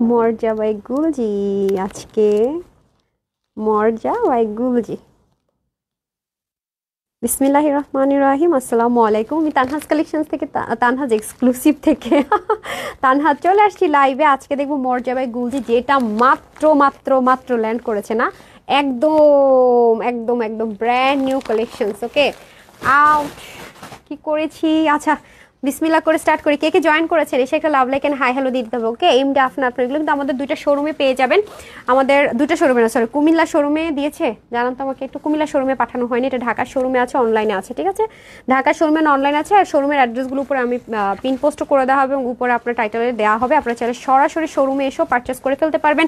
মর্জা by গুলজি। আজকে মর্জা by গুলজি। বিসমিল্লাহির রহমানির রহিম। আসসালামু আলাইকুম। আমি তানহাজ কালেকশনস থেকে তানহাজ এক্সক্লুসিভ থেকে তানহাজ চলে আসছি লাইভে। আজকে দেখবো মর্জা বাই গুলজি, যেটা মাত্র মাত্র মাত্র ল্যান্ড করেছে না, একদম একদম একদম ব্র্যান্ড নিউ কালেকশনস। ওকে, আউট কি করেছি। আচ্ছা, বিসমিল্লাহ করে স্টার্ট করি। কে কে জয়েন করেছেন এসে একটা love like and hi hello দিয়ে দিতে হবে। ওকে, এম ডাফনা আপনার এগুলো কিন্তু আমাদের দুইটা শোরুমে পেয়ে যাবেন। আমাদের দুইটা শোরুমে না, সরি, কুমিল্লা শোরুমে দিয়েছে, জানান তো আমাকে একটু। কুমিল্লা শোরুমে পাঠানো হয়নি, এটা ঢাকার শোরুমে আছে, অনলাইনে আছে। ঠিক আছে, ঢাকার শোরুমে অনলাইন আছে। আর শোরুমের অ্যাড্রেসগুলো উপরে আমি পিন পোস্ট করে দেওয়া হবে এবং উপরে আপনার টাইটেলে দেওয়া হবে। আপনারা চাইলে সরাসরি শোরুমে এসেও পারচেস করে ফেলতে পারবেন।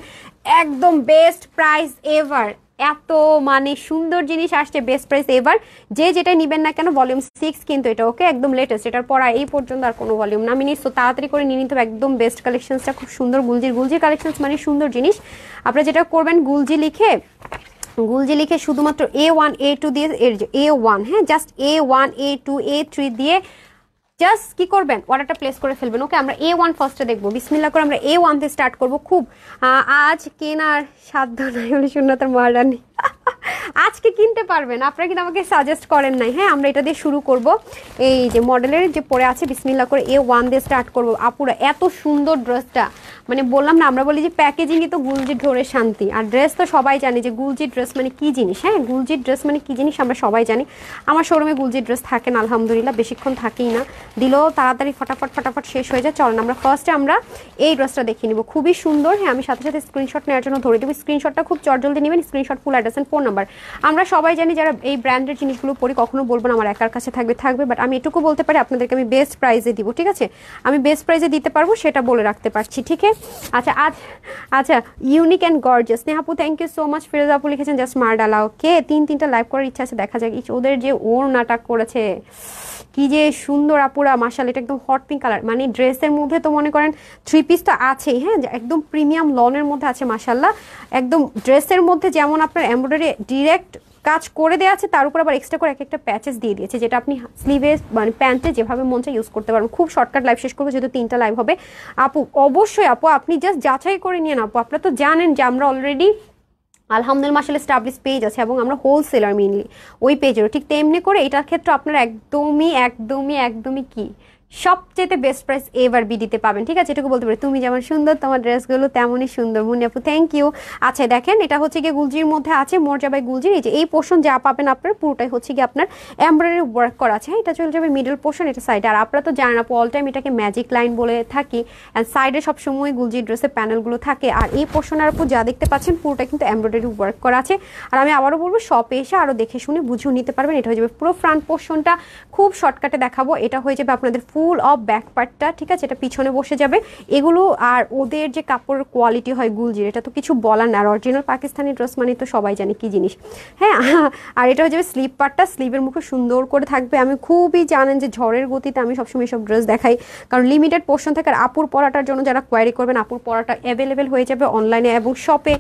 একদম বেস্ট প্রাইস এভার। এত মানে সুন্দর জিনিস আসছে, বেস্ট প্রাইস এবার। যে যেটা নিবেন না কেন, ভলিউম 6 কিন্তু এটা। ওকে, একদম লেটেস্ট, এটার পর এই পর্যন্ত আর কোনো ভলিউম না। আমি নিচ্ছি তো তাড়াতাড়ি করে নিয়ে নিতে হবে। একদম বেস্ট কালেকশনসটা খুব সুন্দর। গুলজির কালেকশনস মানে সুন্দর জিনিস। আপনারা যেটা করবেন, গুলজি লিখে শুধুমাত্র A1 A2 দিয়ে, এর যে A1, হ্যাঁ, জাস্ট A1 A2 A3 দিয়ে জাস্ট কি করবেন, অর্ডারটা প্লেস করে ফেলবেন। ওকে, আমরা A1 ফার্স্টে দেখবো। বিসমিল্লাহ করে আমরা A1 তে স্টার্ট করব। খুব আজ কেনার সাধ্য নাই হলে শূন্যতার মারানি আজকে কিনতে পারবেন, আপনারা কিন্তু আমাকে সাজেস্ট করেন নাই। হ্যাঁ, আমরা এটা দিয়ে শুরু করব। এই যে মডেলের যে পরে আছে, বিসমিল্লাহ করে A1 দিয়ে স্টার্ট করব। আপুরা এত সুন্দর ড্রেসটা, মানে বললাম না, আমরা বলি যে প্যাকেজিংই তো গুলজির ঢোরে শান্তি। আর ড্রেস তো সবাই জানে যে গুলজির ড্রেস মানে কি জিনিস। হ্যাঁ, গুলজির ড্রেস মানে কি জিনিস আমরা সবাই জানি। আমার শোরুমে গুলজির ড্রেস থাকে না আলহামদুলিল্লাহ, বেশিক্ষণ থাকেই না, দিলেও তাড়াতাড়ি ফটাফট ফটাফট শেষ হয়ে যায়। চলেন আমরা ফার্স্টে আমরা এই ড্রেসটা দেখে নিব, খুবই সুন্দর। হ্যাঁ, আমি সাথে সাথে স্ক্রিনশট নেওয়ার জন্য ধরে দেবো। স্ক্রিনশটটা খুব চটজলদি নেবেন, screenshot full address and phone number. আমরা সবাই জানি যারা এই ব্র্যান্ডের জিনিসগুলো পরি, কখনো বলবো না আমার একার কাছে থাকবে, বাট আমি এটুকু বলতে পারি আপনাদেরকে আমি বেস্ট প্রাইসে দিব। ঠিক আছে, আমি বেস্ট প্রাইসে দিতে পারবো, সেটা বলে রাখতে পারছি। ঠিক আছে, আচ্ছা আচ্ছা, ইউনিক অ্যান্ড গর্জিয়াস নেহাপু, thank you so much. Firoz আপু লিখেছেন জাস্ট মারডালা। ওকে, তিনটা লাইভ করার ইচ্ছা আছে, দেখা যাক। ওদের যে ওর নাটক করেছে, কি যে সুন্দর আপুরা, মাশাআল্লাহ। এটা একদম হট পিঙ্ক কালার, মানে ড্রেসের মধ্যে তো মনে করেন থ্রি পিস তো আছেই। হ্যাঁ, একদম প্রিমিয়াম লনের মধ্যে আছে মাশাআল্লাহ। একদম ড্রেসের মধ্যে যেমন আপনার এমব্রয়ডারি ডিরেক্ট কাজ করে দেওয়া আছে, তার উপর আবার এক্সট্রা করে একটা প্যাচেস দিয়ে দিয়েছে, যেটা আপনি স্লিভে মানে প্যান্টে যেভাবে মন চায় ইউজ করতে পারবেন। খুব শর্টকাট লাইভ শেষ করবো, যেহেতু 3টা লাইভ হবে। আপু অবশ্যই আপু, আপনি জাস্ট যাচাই করে নিন আপু। আপনারা তো জানেন যে আমরা অলরেডি আলহামদুলিল্লাহ মাশাআল্লাহ স্টাবলিশ পেজ আছে এবং আমরা হোলসেলার মেইনলি ওই পেজেরও। ঠিক তেমনি করে এটার ক্ষেত্রে আপনারা একদমই একদমই একদমই কি সবচেয়ে বেস্ট প্রাইস এবার দিতে পাবেন। ঠিক আছে, এটুকু বলতে পারি। তুমি যেমন সুন্দর, তোমার ড্রেসগুলো তেমনই সুন্দর মুন্নি আপু, থ্যাংক ইউ। আচ্ছা দেখেন, এটা হচ্ছে গিয়ে গুলজির মধ্যে আছে, মর্জা বাই গুলজির। এই যে এই পোর্শন যা পাবেন আপনার পুরোটাই হচ্ছে গিয়ে আপনার এমব্রয়ডারি ওয়ার্ক করা আছে। হ্যাঁ, এটা চলে যাবে মিডল পোর্শন, এটা সাইডে। আর আপনারা তো জানেন আপু, অল টাইম এটাকে ম্যাজিক লাইন বলে থাকি, অ্যান্ড সাইডে সবসময় গুলজির ড্রেসের প্যানেলগুলো থাকে। আর এই পোর্শনের আপু যা দেখতে পাচ্ছেন পুরোটা কিন্তু এমব্রয়ডারি ওয়ার্ক করা আছে। আর আমি আবারও বলবো, শপে এসে আরও দেখে শুনে বুঝেও নিতে পারবেন। এটা হয়ে যাবে পুরো ফ্রন্ট পোর্শনটা, খুব শর্টকাটে দেখাবো। এটা হয়ে যাবে আপনাদের ফুল অফ ব্যাক পার্টটা। ঠিক আছে, এটা পিছনে বসে যাবে এগুলো। আর ওদের যে কাপড়ের কোয়ালিটি হয় গুলজির, এটা তো কিছু বলার না। আর অরিজিনাল পাকিস্তানি ড্রেস মানে তো সবাই জানে কি জিনিস। হ্যাঁ, আর এটা হয়ে যাবে স্লিভ পার্টটা, স্লিভের মুখে সুন্দর করে থাকবে। আমি খুবই জানেন যে ঝড়ের গতিতে আমি সবসময় সব ড্রেস দেখাই, কারণ লিমিটেড পোর্শন থাকে। আর আপুর পরাটার জন্য যারা কোয়ারি করবেন, আপুর পরাটা অ্যাভেলেবেল হয়ে যাবে অনলাইনে এবং শপে।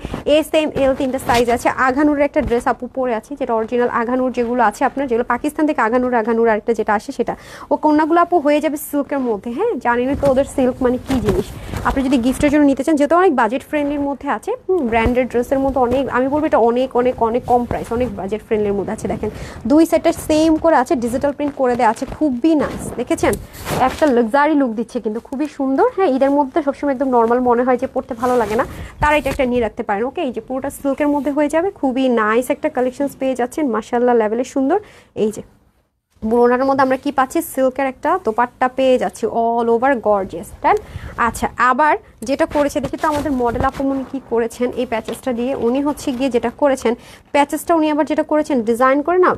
SM L 3টা সাইজ আছে। আঘানুরের একটা ড্রেস আপু পরে আছে, যেটা অরিজিনাল আঘানুর যেগুলো আছে আপনার, যেগুলো পাকিস্তান থেকে আঘানুর আরেকটা যেটা আসে সেটা। ও কন্যাগুলো আপু হয়ে যাবে সিল্কের মধ্যে। হ্যাঁ, জানেনই তো ওদের সিল্ক মানে কি জিনিস। আপনি যদি গিফটের জন্য নিতে চান, যেহেতু অনেক বাজেট ফ্রেন্ডলির মধ্যে আছে, ব্র্যান্ডেড ড্রেসের মধ্যে অনেক, আমি বলবো এটা অনেক অনেক অনেক কম প্রাইস, অনেক বাজেট ফ্রেন্ডলির মধ্যে আছে। দেখেন দুই সেটটা সেম করে আছে, ডিজিটাল প্রিন্ট করে দেওয়া আছে, খুবই নাইস। দেখেছেন, একটা লাক্সারি লুক দিচ্ছে কিন্তু, খুবই সুন্দর। হ্যাঁ, ঈদের মধ্যে সবসময় একদম নর্মাল মনে হয় যে পড়তে ভালো লাগে না, তারা এটা একটা নিয়ে রাখতে পারেন। ওকে, এই যে পুরোটা সিল্কের মধ্যে হয়ে যাবে, খুবই নাইস একটা কালেকশনস পেয়ে যাচ্ছেন মাশাআল্লাহ, লেভেলে সুন্দর। এই যে বুনোনার মধ্যে আমরা কি পাচ্ছি, সিল্কের একটা দোপাট্টা পেয়ে যাচ্ছি, অল ওভার গর্জিয়াস। তাই আচ্ছা, আবার যেটা করেছে দেখি তো আমাদের মডেল আপুমনি কি করেছেন এই প্যাচেসটা দিয়ে। উনি হচ্ছে গিয়ে যেটা করেছেন, প্যাচেসটা উনি আবার যেটা করেছেন ডিজাইন করে না,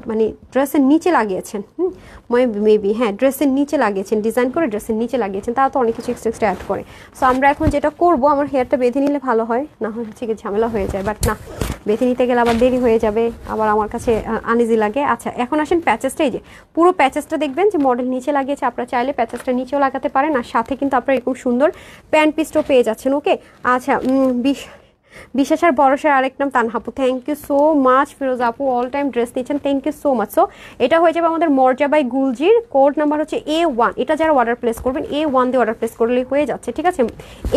মানে ড্রেসের নিচে লাগিয়েছেন। মেবি হ্যাঁ, ড্রেসের নিচে লাগিয়েছেন, ডিজাইন করে ড্রেসের নিচে লাগিয়েছেন। তারা তো অনেক কিছু এক্সট্রা অ্যাড করে। সো আমরা এখন যেটা করবো, আমার হেয়ারটা বেঁধে নিলে ভালো হয়, না হচ্ছে কি ঝামেলা হয়ে যায়, বাট না, বেঁধে নিতে গেলে আবার দেরি হয়ে যাবে, আবার আমার কাছে আনইজি লাগে। আচ্ছা, এখন আসেন প্যাচেসটা। এই যে পুরো প্যাচেসটা দেখবেন যে মডেল নিচে লাগিয়েছে, আপনারা চাইলে প্যাচেসটা নিচেও লাগাতে পারেন। আর সাথে কিন্তু আপনারা এরকম সুন্দর প্যান্ট পিসটাও পেয়ে যাচ্ছেন। ওকে, আচ্ছা, বিশ্বাস আর ভরসার আরেক নাম তানহা আপু। Thank you so much Firoz আপু, অল টাইম ড্রেস নিচ্ছেন, thank you so much. So এটা হয়ে যাবে আমাদের মর্জা বাই গুলজির, কোড নাম্বার হচ্ছে A1। এটা যারা অর্ডার প্লেস করবেন A1 দিয়ে অর্ডার প্লেস করলেই হয়ে যাচ্ছে, ঠিক আছে।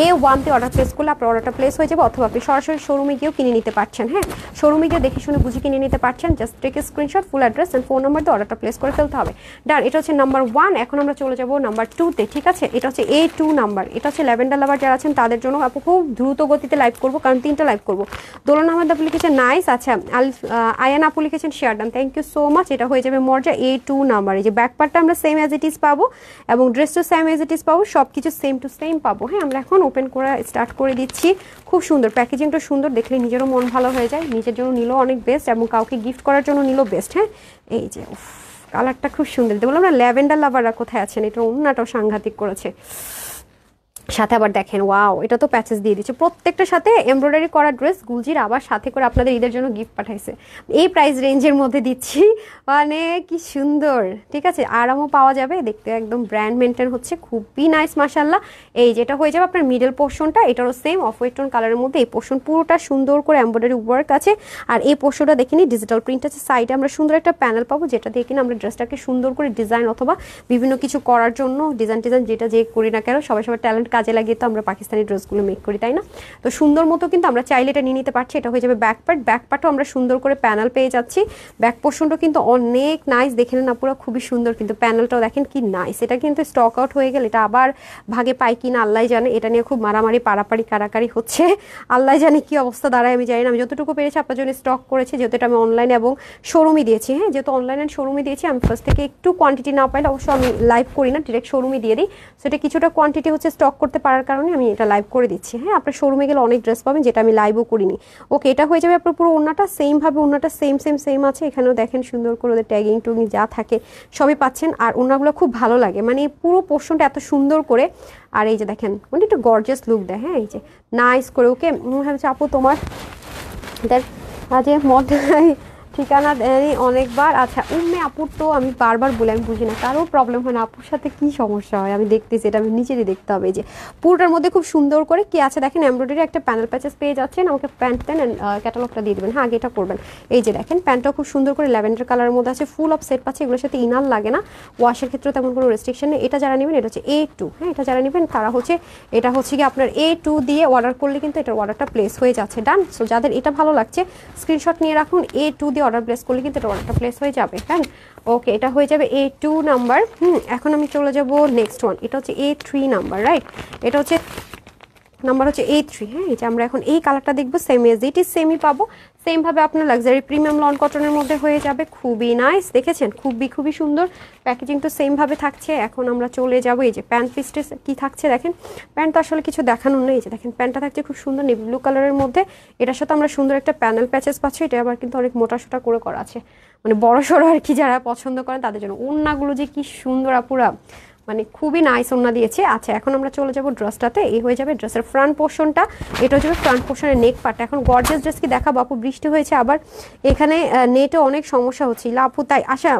A1 দিয়ে অর্ডার প্লেস করলে আপনার অর্ডারটা প্লেস হয়ে যাবে, অথবা আপনি সরাসরি শোরুমে গিয়েও কিনে নিতে পারছেন। হ্যাঁ, শোরুমে গিয়ে দেখে শুনে বুঝে কিনে নিতে পারছেন। Just take a screenshot, full address and phone number দিয়ে অর্ডারটা প্লেস করে ফেলতে হবে। ডান, এটা হচ্ছে নাম্বার 1। এখন আমরা চলে যাব নাম্বার 2-তে, ঠিক আছে। এটা হচ্ছে A2 নাম্বার। এটা হচ্ছে ল্যাভেন্ডার লাভার যারা আছেন তাদের জন্য আপু খুব দ্রুত গতিতে লাইভ করবো, কারণ 3টা লাইভ করবো। দোলন আহমেদ আপু লিখেছেন নাইস। আচ্ছা, আয়ান আপু লিখেছেন share done, thank you so much. এটা হয়ে যাবে মর্জা A2 নাম্বার। এই যে ব্যাক পার্টটা আমরা সেম অ্যাজ ইট ইজ পাবো এবং ড্রেসটা সেম অ্যাজ ইট ইজ পাবো, সব কিছু সেম টু সেম পাবো। হ্যাঁ, আমরা এখন ওপেন করা স্টার্ট করে দিচ্ছি। খুব সুন্দর প্যাকেজিংটা, সুন্দর দেখলে নিজেরও মন ভালো হয়ে যায়, নিজের জন্য নিলেও অনেক বেস্ট এবং কাউকে গিফট করার জন্য নিলেও বেস্ট। হ্যাঁ, এই যে কালারটা খুব সুন্দর, বললাম না ল্যাভেন্ডার লাভাররা কোথায় আছেন, এটা অন্যটাও সাংঘাতিক করেছে। সাথে আবার দেখেন, ওয়াও, এটা তো প্যাচেস দিয়ে দিচ্ছে প্রত্যেকটার সাথে। এমব্রয়ডারি করা ড্রেস গুলজির আবার সাথে করে আপনাদের ঈদের জন্য গিফট পাঠাইছে, এই প্রাইস রেঞ্জের মধ্যে দিচ্ছি, মানে কি সুন্দর, ঠিক আছে। আরামও পাওয়া যাবে, দেখতে একদম ব্র্যান্ড মেনটেন হচ্ছে, খুবই নাইস মাশাআল্লাহ। এই যেটা হয়ে যাবে আপনার মিডল পোর্শনটা, এটারও সেম অফ হোয়াইট টোন কালারের মধ্যে এই পোর্শন পুরোটা সুন্দর করে এমব্রয়ডারি ওয়ার্ক আছে। আর এই পোর্শনটা দেখিনি ডিজিটাল প্রিন্ট আছে, সাইডে আমরা সুন্দর একটা প্যানেল পাবো, যেটা দিয়ে কিনা আমরা ড্রেসটাকে সুন্দর করে ডিজাইন অথবা বিভিন্ন কিছু করার জন্য ডিজাইন যেটা যে করি না কেন, সবাই ট্যালেন্ট কাজে লাগিয়ে তো আমরা পাকিস্তানি ড্রেসগুলো মেক করি, তাই না। তো সুন্দর মতো কিন্তু আমরা চাইলে এটা নিয়ে নিতে পারছি। এটা হয়ে যাবে ব্যাক পার্ট, ব্যাক পার্টও আমরা সুন্দর করে প্যানেল পেয়ে যাচ্ছি। ব্যাক পোর্শনটা কিন্তু অনেক নাইস, দেখে না পুরো খুবই সুন্দর, কিন্তু প্যানেলটাও দেখেন কি নাইস। এটা কিন্তু স্টক আউট হয়ে গেলে এটা আবার ভাগে পাই কিনা আল্লাহ জানে, এটা নিয়ে খুব মারামারি পারাপারি কারাকারি হচ্ছে, আল্লাহ জানে কি অবস্থা দাঁড়ায় আমি জানি না। আমি যতটুকু পেরেছি আপনার জন্য স্টক করেছি, যেহেতু এটা আমি অনলাইনে এবং শোরুমে দিয়েছি। হ্যাঁ, যেহেতু অনলাইন অ্যান্ড শোরুমে দিয়েছি, আমি ফার্স্ট থেকে একটু কোয়ান্টিটি না পাইলে অবশ্য আমি লাইভ করি না, ডিরেক্ট শোরুমে দিয়ে দিই। সেটা কিছুটা কোয়ান্টিটি হচ্ছে স্টক করতে পারার কারণে আমি এটা লাইভ করে দিচ্ছি। হ্যাঁ, আপনার শোরুমে গেলে অনেক ড্রেস পাবেন যেটা আমি লাইভও করিনি। ওকে, এটা হয়ে যাবে আপনার পুরো ওড়নাটা সেমভাবে, ওড়নাটা সেম আছে। এখানেও দেখেন সুন্দর করে ওদের ট্যাগিং টুগিং যা থাকে সবই পাচ্ছেন। আর ওড়নাগুলো খুব ভালো লাগে, মানে পুরো পোর্শনটা এত সুন্দর করে। আর এই যে দেখেন মানে একটু গর্জিয়াস লুক দেয়। হ্যাঁ, এই যে নাইস করে। ওকে, ভাবছি আপু তোমার আজ মধ্যে ঠিকানা দেয়নি অনেকবার। আচ্ছা, আপুর তো আমি বারবার বলে আমি বুঝি না, কারো প্রবলেম হয় না, আপুর সাথে কি সমস্যা হয় আমি দেখতেছি, এটা আমি নিচেরই দেখতে হবে। যে পুরোটার মধ্যে খুব সুন্দর করে কি আছে দেখেন, এমব্রয়ডারি একটা প্যানেল প্যাচেস পেয়ে যাচ্ছেন। আমাকে প্যান্ট দেন ক্যাটালগটা দিয়ে দেবেন। হ্যাঁ, আগে এটা করবেন। এই যে দেখেন প্যান্টটাও খুব সুন্দর করে ল্যাভেন্ডার কালারের মধ্যে আছে, ফুল অফ সেট পাচ্ছে। এগুলোর সাথে ইনার লাগে না, ওয়াশের ক্ষেত্রে তেমন কোনো রেস্ট্রিকশন নেই। এটা যারা নেবেন এটা হচ্ছে A2। হ্যাঁ, এটা যারা নেবেন তারা হচ্ছে এটা হচ্ছে কি আপনার A2 দিয়ে অর্ডার করলে কিন্তু এটার অর্ডারটা প্লেস হয়ে যাচ্ছে। ডান। সো যাদের এটা ভালো লাগছে স্ক্রিনশট নিয়ে রাখুন, A2 দিয়ে অর্ডার প্লেস করলে কিন্তু অর্ডারটা প্লেস হয়ে যাবে। হ্যাঁ, ওকে, এটা হয়ে যাবে A2 নাম্বার। এখন আমি চলে যাব নেক্সট ওয়ান, এটা হচ্ছে A3 নাম্বার, রাইট। এটা হচ্ছে নাম্বার হচ্ছে A3। হ্যাঁ, এই যে আমরা এখন এই কালারটা দেখবো, সেম এজ ইট ইজ সেমই পাবো, সেম ভাবে আপনার লাক্সারি প্রিমিয়াম লন কটনের মধ্যে হয়ে যাবে। খুবই নাইস, দেখেছেন খুবই সুন্দর, প্যাকেজিং তো সেম ভাবে থাকছে। এখন আমরা চলে যাব এই যে প্যান্ট পিসটা কি থাকছে দেখেন। প্যান্ট তো আসলে কিছু দেখানোর নেই, যে দেখেন প্যান্টটা থাকছে খুব সুন্দর নেভি ব্লু কালারের মধ্যে। এটার সাথে আমরা সুন্দর একটা প্যানেল প্যাচেস পাচ্ছি। এটা আবার কিন্তু অনেক মোটা করে করা আছে, মানে বড় সড়ো আর কি, যারা পছন্দ করেন তাদের জন্য। ওড়নাগুলো যে কি সুন্দর আপুরা, মানে খুবই নাইস ওড়না দিয়েছে। আচ্ছা, এখন আমরা চলে যাব ড্রেসটাতে। এই হয়ে যাবে ড্রেসের ফ্রন্ট পোর্শনটা, এটা হচ্ছে ফ্রন্ট পোর্শনের নেক পার্ট। এখন গর্জিয়াস ড্রেস কি দেখাবো আপু, বৃষ্টি হয়েছে আবার এখানে নেটে অনেক সমস্যা হচ্ছিল আপু, তাই আশা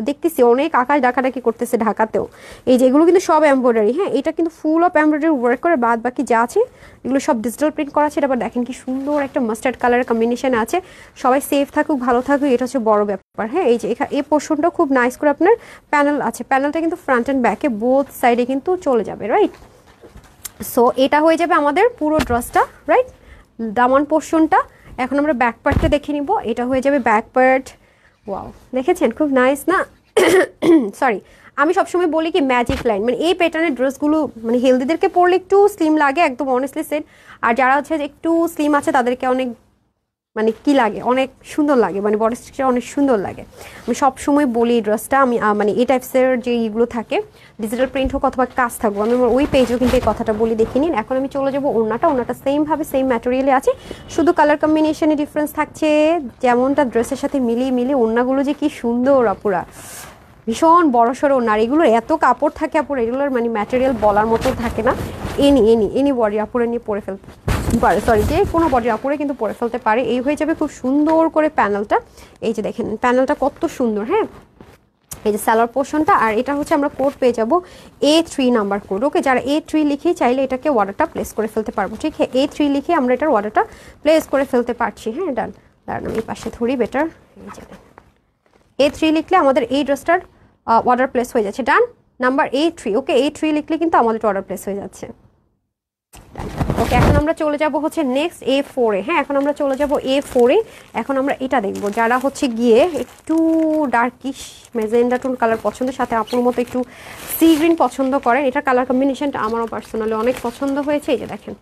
দেখতেছি অনেক আকাশ ডাকাডাকি করতেছে ঢাকাতেও। এই যে এগুলো কিন্তু সব এমব্রয়ডারি। হ্যাঁ, এটা কিন্তু ফুল অফ এমব্রয়ডারি ওয়ার্ক করে, বাদ বাকি যা আছে এগুলো সব ডিজিটাল প্রিন্ট করা আছে। আবার দেখেন কি সুন্দর একটা মাস্টার্ড কালারের কম্বিনেশন আছে। সবাই সেফ থাকুক, ভালো থাকুক, এটা হচ্ছে বড় ব্যাপার। হ্যাঁ, এই যে এই পোর্শনটা খুব নাইস করে আপনার প্যানেল আছে। প্যানেলটা কিন্তু ফ্রন্ট অ্যান্ড ব্যাকে বোথ সাইডে কিন্তু চলে যাবে, রাইট। সো এটা হয়ে যাবে আমাদের পুরো ড্রেসটা, রাইট, দামান পোর্শনটা। এখন আমরা ব্যাক পার্টটা দেখে নিব। এটা হয়ে যাবে ব্যাক পার্ট। ওয়াও, দেখেছেন খুব নাইস না? সরি, আমি সবসময় বলি কি ম্যাজিক লাইন, মানে এই প্যাটার্নের ড্রেসগুলো মানে হেলদিদেরকে পরলে একটু স্লিম লাগে, একদম অনেস্টলি সেট। আর যারা হচ্ছে একটু স্লিম আছে তাদেরকে অনেক মানে কি লাগে, অনেক সুন্দর লাগে, মানে বডি স্ট্রাকচার অনেক সুন্দর লাগে। আমি সবসময় বলি এই ড্রেসটা আমি মানে এই টাইপসের যে ইগুলো থাকে ডিজিটাল প্রিন্ট হোক অথবা কাজ থাকবো, আমি আমার ওই পেজেও কিন্তু এই কথাটা বলি, দেখে নিন। এখন আমি চলে যাবো ওড়নাটা সেমভাবে সেম ম্যাটেরিয়ালে আছে, শুধু কালার কম্বিনেশনে ডিফারেন্স থাকছে। যেমনটা ড্রেসের সাথে মিলিয়ে ওড়নাগুলো যে কি সুন্দর আপুরা, ভীষণ বড় সড়ো ওড়না। আর এগুলোর এত কাপড় থাকে আপুরা, এগুলোর মানে ম্যাটেরিয়াল বলার মতো থাকে না। এনি বডি আপুরা নিয়ে পরে ফেলতে পারে, সরি, যে কোনো বডি আপুরে কিন্তু পরে ফেলতে পারে। এই হয়ে যাবে খুব সুন্দর করে প্যানেলটা। এই যে দেখেন প্যানেলটা কত সুন্দর। হ্যাঁ, এই যে সালোয়ার পোর্শনটা, আর এটা হচ্ছে আমরা কোড পেয়ে যাব A3 নাম্বার কোড। ওকে, যারা A3 লিখে চাইলে এটাকে অর্ডারটা প্লেস করে ফেলতে পারবো। ঠিক আছে, A3 লিখে আমরা এটার অর্ডারটা প্লেস করে ফেলতে পারছি। হ্যাঁ, ডান। দাঁড়ান আমি পাশে ধরি বেটার। A3 লিখলে আমাদের এই ড্রেসটার অর্ডার প্লেস হয়ে যাচ্ছে। ডান, নাম্বার A3। ওকে, A3 লিখলে কিন্তু আমাদের অর্ডার প্লেস হয়ে যাচ্ছে। ওকে, এখন আমরা চলে যাব হচ্ছে নেক্সট A4 এ। হ্যাঁ, এখন আমরা চলে যাব A4 এ। এখন আমরা এটা দেখব, যারা হচ্ছে গিয়ে একটু ডার্কিশ ম্যাজেন্ডা টোন কালার পছন্দের সাথে আপুর মতো একটু সি গ্রিন পছন্দ করেন। এটা কালার কম্বিনেশনটা আমারও পার্সোনালি অনেক পছন্দ হয়েছে। এই যে দেখেন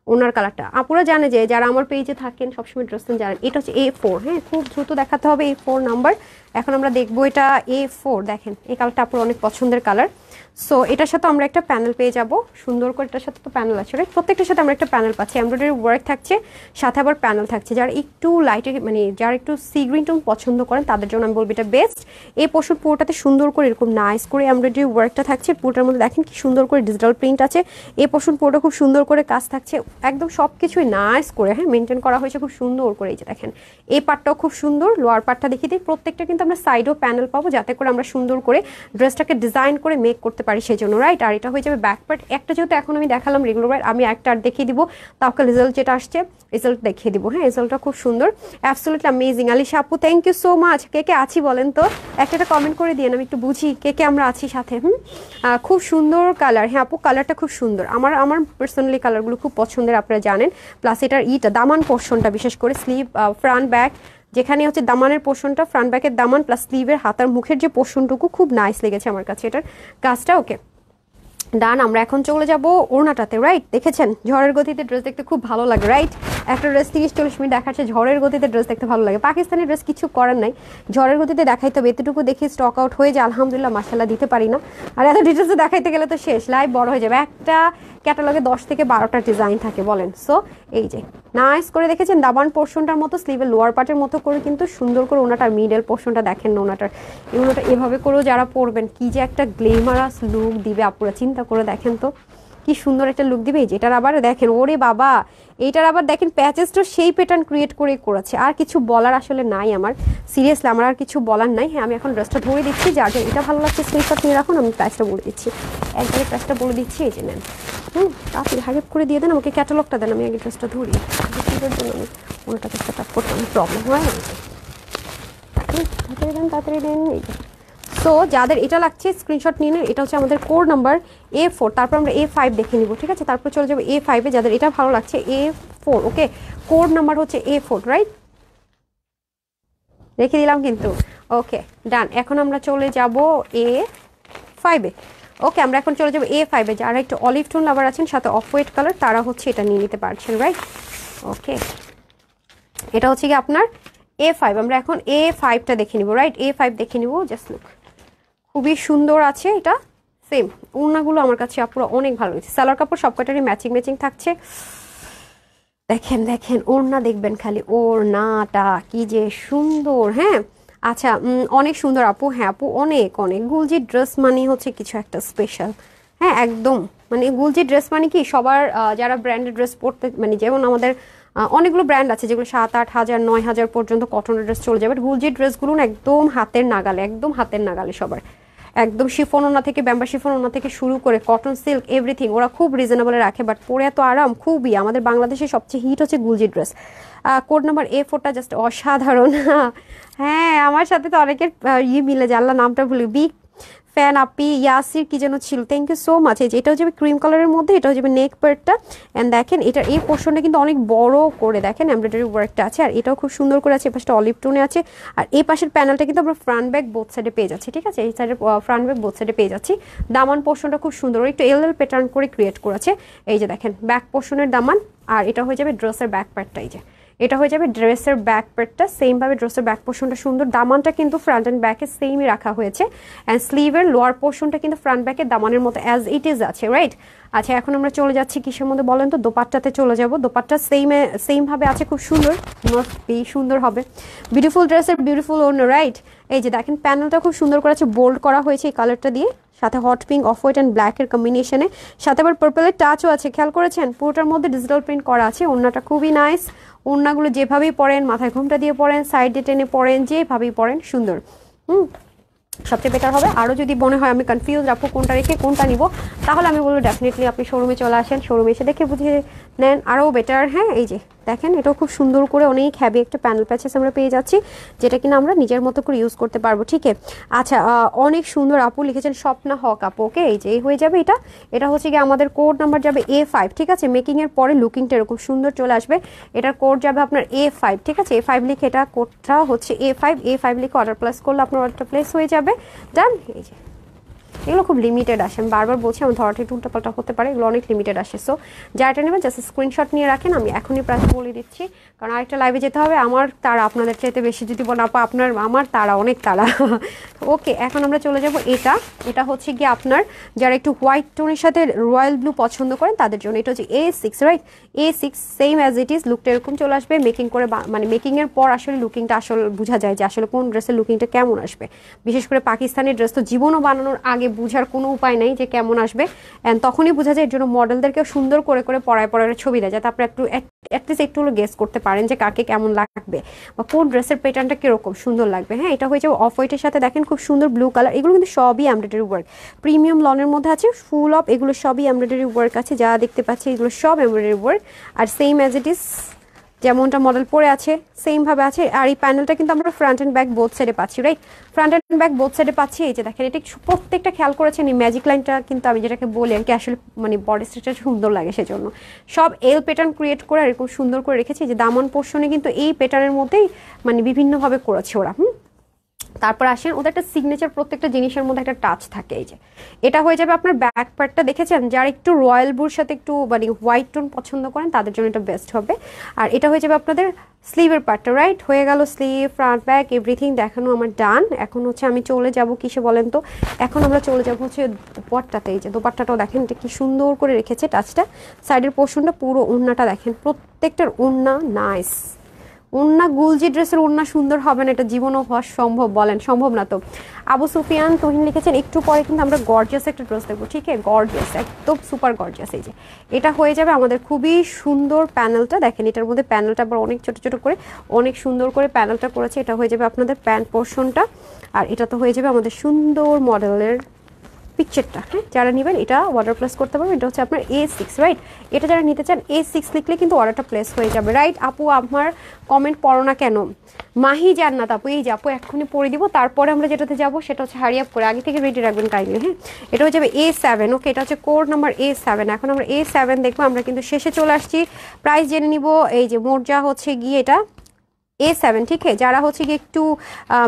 ওনার কালারটা, আপুরা জানে যে যারা আমার পেজে থাকেন সবসময় ড্রেসেন জানেন, এটা হচ্ছে A4। হ্যাঁ, খুব দ্রুত দেখাতে হবে A4 নাম্বার। এখন আমরা দেখবো এটা A4। দেখেন এই কালারটা আপুর অনেক পছন্দের কালার। সো এটার সাথে আমরা একটা প্যানেল পেয়ে যাব সুন্দর করে। এটার সাথে তো প্যানেল আছে, রাইট? প্রত্যেকটার সাথে আমরা একটা প্যানেল পাচ্ছি, এমব্রয়ডারি ওয়ার্ক থাকছে, সাথে আবার প্যানেল থাকছে। যারা একটু লাইটে মানে যারা একটু সি গ্রিন টোন পছন্দ করেন তাদের জন্য আমি বলবো এটা বেস্ট। এই পোর্শন পুরোটাতে সুন্দর করে এরকম নাইস করে এমব্রয়ডারি ওয়ার্কটা থাকছে। পুরোটার মধ্যে দেখেন কি সুন্দর করে ডিজিটাল প্রিন্ট আছে। এই পোর্শন পুরোটা খুব সুন্দর করে কাজ থাকছে, একদম সব কিছুই নাইস করে হ্যাঁ মেনটেন করা হয়েছে খুব সুন্দর করে। এই যে দেখেন এই পার্টটাও খুব সুন্দর, লোয়ার পার্টটা দেখিয়ে দিই। প্রত্যেকটা কিন্তু আমরা সাইডও প্যানেল পাবো, যাতে করে আমরা সুন্দর করে ড্রেসটাকে ডিজাইন করে মেক করতে পারি সেই জন্য, রাইট? আর এটা হয়ে যাবে ব্যাক পার্ট। একটা যেহেতু এখন আমি দেখালাম রেগুলার, আমি একটা আর দেখিয়ে দিব, তারপর রেজাল্ট যেটা আসছে রেজাল্ট দেখিয়ে দিব। হ্যাঁ, রেজাল্টটা খুব সুন্দর, অ্যাবসলিউটলি অ্যামেজিং। আলিশা আপু থ্যাংক ইউ সো মাচ। কে কে আছি বলেন তো, একটা কমেন্ট করে দিয়ে আমি একটু বুঝি কে কে আমরা আছি সাথে। খুব সুন্দর কালার। হ্যাঁ আপু, কালারটা খুব সুন্দর। আমার পার্সোনালি কালারগুলো খুব পছন্দের, আপনারা জানেন। প্লাস এটার দামান পোর্শনটা, বিশেষ করে স্লিভ ফ্রন্ট ব্যাক, যেখানে হচ্ছে দামানের পোর্শনটা, ফ্রন্ট ব্যাকের দামান প্লাস স্লিভের হাতার মুখের যে পোর্শনটুকু খুব নাইস লেগেছে আমার কাছে এটার কাজটা। ওকে ডান, আমরা এখন চলে যাব ওড়নাটাতে, রাইট? দেখেছেন ঝড়ের গতিতে ড্রেস দেখতে খুব ভালো লাগে, রাইট? একটা ড্রেস 30-40 মিনিট দেখাচ্ছে, ঝড়ের গতিতে ড্রেস দেখতে ভালো লাগে। পাকিস্তানি ড্রেস কিছু করার নাই, ঝড়ের গতিতে দেখাইতে হবে। এতটুকু দেখি স্টক আউট হয়ে যায়, আলহামদুলিল্লাহ মাশাআল্লাহ দিতে পারি না। আর এত ডিটেলসে দেখাইতে গেলে তো শেষ, লাইভ বড় হয়ে যাবে। একটা ক্যাটালগে 10 থেকে 12টা ডিজাইন থাকে বলেন। সো এই যে নাইস করে দেখেছেন দাবান পোর্শনটার মতো স্লিভের লোয়ার পার্টের মতো করে কিন্তু সুন্দর করে ওনাটার মিডল পোর্শনটা দেখেন না, ওনাটা এভাবে করেও যারা পরবেন কি যে একটা গ্লেমারাস লুক দিবে আপুরা, চিন্তা করে দেখেন তো কি সুন্দর একটা লুক দিবে। যেটার আবার দেখেন ওরে বাবা, এইটার আবার দেখেন প্যাচেসটা সেই প্যাটার্ন ক্রিয়েট করে করেছে। আর কিছু বলার আসলে নাই আমার, সিরিয়াসলি আমার আর কিছু বলার নাই। হ্যাঁ, আমি এখন ড্রেসটা ধরে দিচ্ছি, যার যার এটা ভালো লাগছে স্ক্রিনশট নিয়ে রাখুন, আমি প্রাইসটা বলে দিচ্ছি, একবারে প্রাইসটা বলে দিচ্ছি। এই যে নেন, আপনি হাইপ করে দিয়ে দেন, আমাকে ক্যাটালগটা দেন, আমি আগে ড্রেসটা ধরি। জন্য আমি ওনাটাকে সেট আপ করতে আমার প্রবলেম হয় না। তাড়াতাড়ি দেন, তাড়াতাড়ি দেন। এই যে সো যাদের এটা লাগছে স্ক্রিনশট নিয়ে নেন। এটা হচ্ছে আমাদের কোড নাম্বার A4, তারপর আমরা A5 দেখে নিব, ঠিক আছে? তারপর চলে যাবো A5 এ। যাদের এটা ভালো লাগছে A4, ওকে, কোড নাম্বার হচ্ছে A4, রাইট? রেখে দিলাম কিন্তু। ওকে ডান, এখন আমরা চলে যাব A5 এ। ওকে, আমরা এখন চলে যাবো A5 এ। যারা একটু অলিভ টোন লাভার আছেন সাথে অফ হোয়াইট কালার, তারা হচ্ছে এটা নিয়ে নিতে পারছেন, রাইট? ওকে, এটা হচ্ছে কি আপনার A5। আমরা এখন A5টা দেখে নিব, রাইট? A5 দেখে নিব। জাস্ট লুক, খুবই সুন্দর আছে এটা। সেম ওড়নাগুলো আমার কাছে আপুরা অনেক ভালো লাগছে। সালোয়ার কাপড় সবকটারই ম্যাচিং ম্যাচিং থাকছে। দেখেন দেখেন ওড়না দেখবেন খালি, ওড়নাটা কি যে সুন্দর। হ্যাঁ আচ্ছা, অনেক সুন্দর আপু। হ্যাঁ আপু, অনেক অনেক গুলজি ড্রেস মানে হচ্ছে কিছু একটা স্পেশাল। হ্যাঁ একদম, মানে গুলজি ড্রেস মানে কি সবার যারা ব্র্যান্ডেড ড্রেস পরতে, মানে যেমন আমাদের অনেকগুলো ব্র্যান্ড আছে যেগুলো 7-8 হাজার 9 হাজার পর্যন্ত কটনের ড্রেস চলে যাবে। গুলজি ড্রেসগুলো একদম হাতের নাগালে, একদম হাতের নাগালে সবার, একদম শিফন ওনা থেকে ব্যাম্বা শিফন ওনা থেকে শুরু করে কটন সিল্ক এভরিথিং ওরা খুব রিজনেবলে রাখে। বাট পরে এত আরাম, খুবই আমাদের বাংলাদেশের সবচেয়ে হিট হচ্ছে গুলজি ড্রেস। কোড নাম্বার A4টা জাস্ট অসাধারণ। হ্যাঁ, আমার সাথে তো অনেকের মিলে যায়, আল্লাহ নামটা ভুলি, বিগ ফ্যান আপি ইয়াসির কি যেন ছিল, থ্যাংক ইউ সো মাচ। এই যে এটা হচ্ছে ক্রিম কালারের মধ্যে, এটা হচ্ছে নেক পার্টটা। অ্যান্ড দেখেন এটার এই পোর্শনটা কিন্তু অনেক বড় করে দেখেন এমব্রয়ডারি ওয়ার্কটা আছে, আর এটাও খুব সুন্দর করে আছে। এই পাশটা অলিভ টোনে আছে, আর এই পাশের প্যানেলটা কিন্তু আমরা ফ্রন্ট ব্যাক বোথ সাইডে পেয়ে যাচ্ছি, ঠিক আছে? এই সাইডে ফ্রন্ট ব্যাক বোথ সাইডে পেয়ে যাচ্ছি। দামান পোর্শনটা খুব সুন্দর, একটু এল প্যাটার্ন করে ক্রিয়েট করেছে। এই যে দেখেন ব্যাক পোর্শনের দামান, আর এটা হয়ে যাবে ড্রেসের ব্যাক পার্টটা। এই যে এটা হয়ে যাবে ড্রেসের ব্যাক পার্টটা। সেম ভাবে ড্রেসের ব্যাক পোর্শনটা সুন্দর, দামানটা কিন্তু ফ্রন্ট এন্ড ব্যাকে সেমই রাখা হয়েছে। অ্যান্ড স্লিভের লোয়ার পোর্শনটা কিন্তু ফ্রন্ট ব্যাকের দামানের মতো অ্যাজ ইট ইজ আছে, রাইট? আচ্ছা, এখন আমরা চলে যাচ্ছি কিসের মধ্যে বলেন তো? দোপাট্টাতে চলে যাব। দোপাট্টা সেম ভাবে আছে, খুব সুন্দর, মাস্ট বি সুন্দর হবে। বিউটিফুল ড্রেসের বিউটিফুল ওড়না, রাইট? এই যে দেখেন প্যানেলটা খুব সুন্দর করে আছে, বোল্ড করা হয়েছে এই কালারটা দিয়ে, সাথে hot pink off white and ব্ল্যাকের কম্বিনেশনে, সাথে আবার পার্পলের টাচও আছে, খেয়াল করেছেন? পুরোটার মধ্যে ডিজিটাল প্রিন্ট করা আছে। ওড়নাটা খুবই নাইস। ওড়নাগুলো যেভাবেই পরেন, মাথায় ঘোমটা দিয়ে পরেন, সাইডে টেনে পরেন, যেভাবেই পরেন সুন্দর। সবচেয়ে বেটার হবে। আরও যদি মনে হয় আমি কনফিউজ আপু কোনটা রেখে কোনটা নিব, তাহলে আমি বলবো ডেফিনেটলি আপনি শোরুমে চলে আসেন, শোরুমে এসে দেখে বুঝে নেন, আরও বেটার। হ্যাঁ, এই যে দেখেন এটাও খুব সুন্দর করে অনেক হ্যাভি একটা প্যানেল প্যাচেস আমরা পেয়ে যাচ্ছি, যেটা কিনা আমরা নিজের মতো করে ইউজ করতে পারবো। ঠিক আছে, আচ্ছা অনেক সুন্দর আপু লিখেছেন স্বপ্না হক আপু। ওকে, এই যে এই হয়ে যাবে এটা, এটা হচ্ছে কি আমাদের কোড নাম্বার যাবে A5। ঠিক আছে, মেকিংয়ের পরে লুকিংটা এরকম সুন্দর চলে আসবে, এটার কোড যাবে আপনার A5। ঠিক আছে, A5 লিখে এটা কোডটা হচ্ছে A5 লিখে অর্ডার প্লেস করলে আপনার অর্ডারটা প্লেস হয়ে যাবে। ডান। এই যে এগুলো খুব লিমিটেড আসে, আমি বারবার বলছি আমার ধরাটা একটু উল্টাপাল্টা হতে পারে, এগুলো অনেক লিমিটেড আসে। সো যাটা নেবেন জাস্ট স্ক্রিনশট নিয়ে রাখেন, আমি এখনই প্রাইস বলে দিচ্ছি, কারণ আরেকটা লাইভে যেতে হবে। আমার তারা আপনাদের চাইতে বেশি যদি বলেন আপা আপনার, আমার তারা অনেক তারা। ওকে, এখন আমরা চলে যাব এটা হচ্ছে গিয়ে আপনার যারা একটু হোয়াইট টোনের সাথে রয়্যাল ব্লু পছন্দ করেন তাদের জন্য। এটা হচ্ছে A6, right? A6 same as it is, লুকটা এরকম চলে আসবে। মেকিং করে মানে মেকিংয়ের পর আসলে লুকিংটা আসলে বোঝা যায় যে আসলে কোন ড্রেসের লুকিংটা কেমন আসবে। বিশেষ করে পাকিস্তানি ড্রেস তো জীবনও বানানোর আগে বুঝার কোনো উপায় নেই যে কেমন আসবে, অ্যান্ড তখনই বোঝা যায়। এর জন্য মডেলদেরকেও সুন্দর করে করে পড়ায় ছবি দেয়, যাতে আপনি একটু অ্যাটলিস্ট একটু হলো গেস করতে পারেন যে কাকে কেমন লাগবে বা কোন ড্রেসের প্যাটার্নটা কিরকম সুন্দর লাগবে। হ্যাঁ, এটা হয়ে যাবে অফ হোয়াইটের সাথে, দেখেন খুব সুন্দর ব্লু কালার। এগুলো কিন্তু সবই এমব্রয়ডারি ওয়ার্ক, প্রিমিয়াম লনের মধ্যে আছে, ফুল অফ এগুলো সবই এমব্রয়ডারি ওয়ার্ক আছে, যা দেখতে পাচ্ছি এগুলো সব এমব্রয়ডারি ওয়ার্ক। আর সেম অ্যাজ ইট ইজ যেমনটা মডেল পরে আছে সেম ভাবে আছে। আর এই প্যানেলটা কিন্তু আমরা ফ্রন্ট অ্যান্ড ব্যাক বোথ সাইডে পাচ্ছি, right? Front and back both সাইডে পাচ্ছি। এই যে দেখেন এটা প্রত্যেকটা খেয়াল করেছেন, এই ম্যাজিক লাইনটা কিন্তু আমি যেটাকে বলি আর কি, আসলে মানে বডি স্ট্রাকচার সুন্দর লাগে, সেজন্য সব এল প্যাটার্ন ক্রিয়েট করে এরকম সুন্দর করে রেখেছি। যে দামন পোর্শনে কিন্তু এই প্যাটার্নের মধ্যেই মানে বিভিন্নভাবে করেছে ওরা। তারপর আসেন ওদের একটা সিগনেচার, প্রত্যেকটা জিনিসের মধ্যে একটা টাচ থাকে। এই যে এটা হয়ে যাবে আপনার ব্যাক পার্টটা, দেখেছেন যারা একটু রয়্যাল ব্লুর সাথে একটু মানে হোয়াইট টোন পছন্দ করেন তাদের জন্য এটা বেস্ট হবে। আর এটা হয়ে যাবে আপনাদের স্লিভের পার্টটা, রাইট? হয়ে গেল স্লিভ, ফ্রন্ট, ব্যাক, এভরিথিং দেখানো আমার ডান। এখন হচ্ছে আমি চলে যাব কিসে বলেন তো, এখন আমরা চলে যাব হচ্ছে দোপাট্টাতে। এই যে দোপাট্টাটাও দেখেন এটা কি সুন্দর করে রেখেছে টাচটা, সাইডের পোর্শনটা, পুরো ওড়নাটা দেখেন, প্রত্যেকটার ওড়না নাইস। ওড়না গুলজি ড্রেসের ওড়না সুন্দর হবে না, এটা জীবনও হওয়া সম্ভব? বলেন সম্ভব না তো। আবু সুফিয়ান তুহিন লিখেছেন একটু পরে কিন্তু আমরা গর্জিয়াস একটা ড্রেস দেখবো। ঠিক আছে, গর্জিয়াস, একদম সুপার গর্জিয়াস। এই যে এটা হয়ে যাবে আমাদের খুবই সুন্দর প্যানেলটা, দেখেন এটার মধ্যে প্যানেলটা আবার অনেক ছোট ছোট করে অনেক সুন্দর করে প্যানেলটা করেছে। এটা হয়ে যাবে আপনাদের প্যান্ট পোর্শনটা, আর এটা তো হয়ে যাবে আমাদের সুন্দর মডেলের পিকচারটা। হ্যাঁ, যারা নেবেন এটা অর্ডার প্লেস করতে পারবেন। এটা হচ্ছে আপনার A6, রাইট? এটা যারা নিতে চান A6 লিখলে কিন্তু অর্ডারটা প্লেস হয়ে যাবে, রাইট? আপু আমার কমেন্ট পড়ো না কেন? মাহি জান্নাত আপু, এই যে আপু এক্ষুনি পড়ে দিব, তারপরে আমরা যেটাতে যাব সেটা হচ্ছে হারি আপ করে, আগে থেকে রেডি রাখবেন কাইন্ডলি। হ্যাঁ, এটা হয়ে যাবে A7। ওকে, এটা হচ্ছে কোড নাম্বার A7। এখন আমরা A7 দেখবো, আমরা কিন্তু শেষে চলে আসছি। প্রাইস জেনে নিব। এই যে মোর্জা হচ্ছে গিয়ে এটা A7। ঠিক আছে, যারা হচ্ছে কি একটু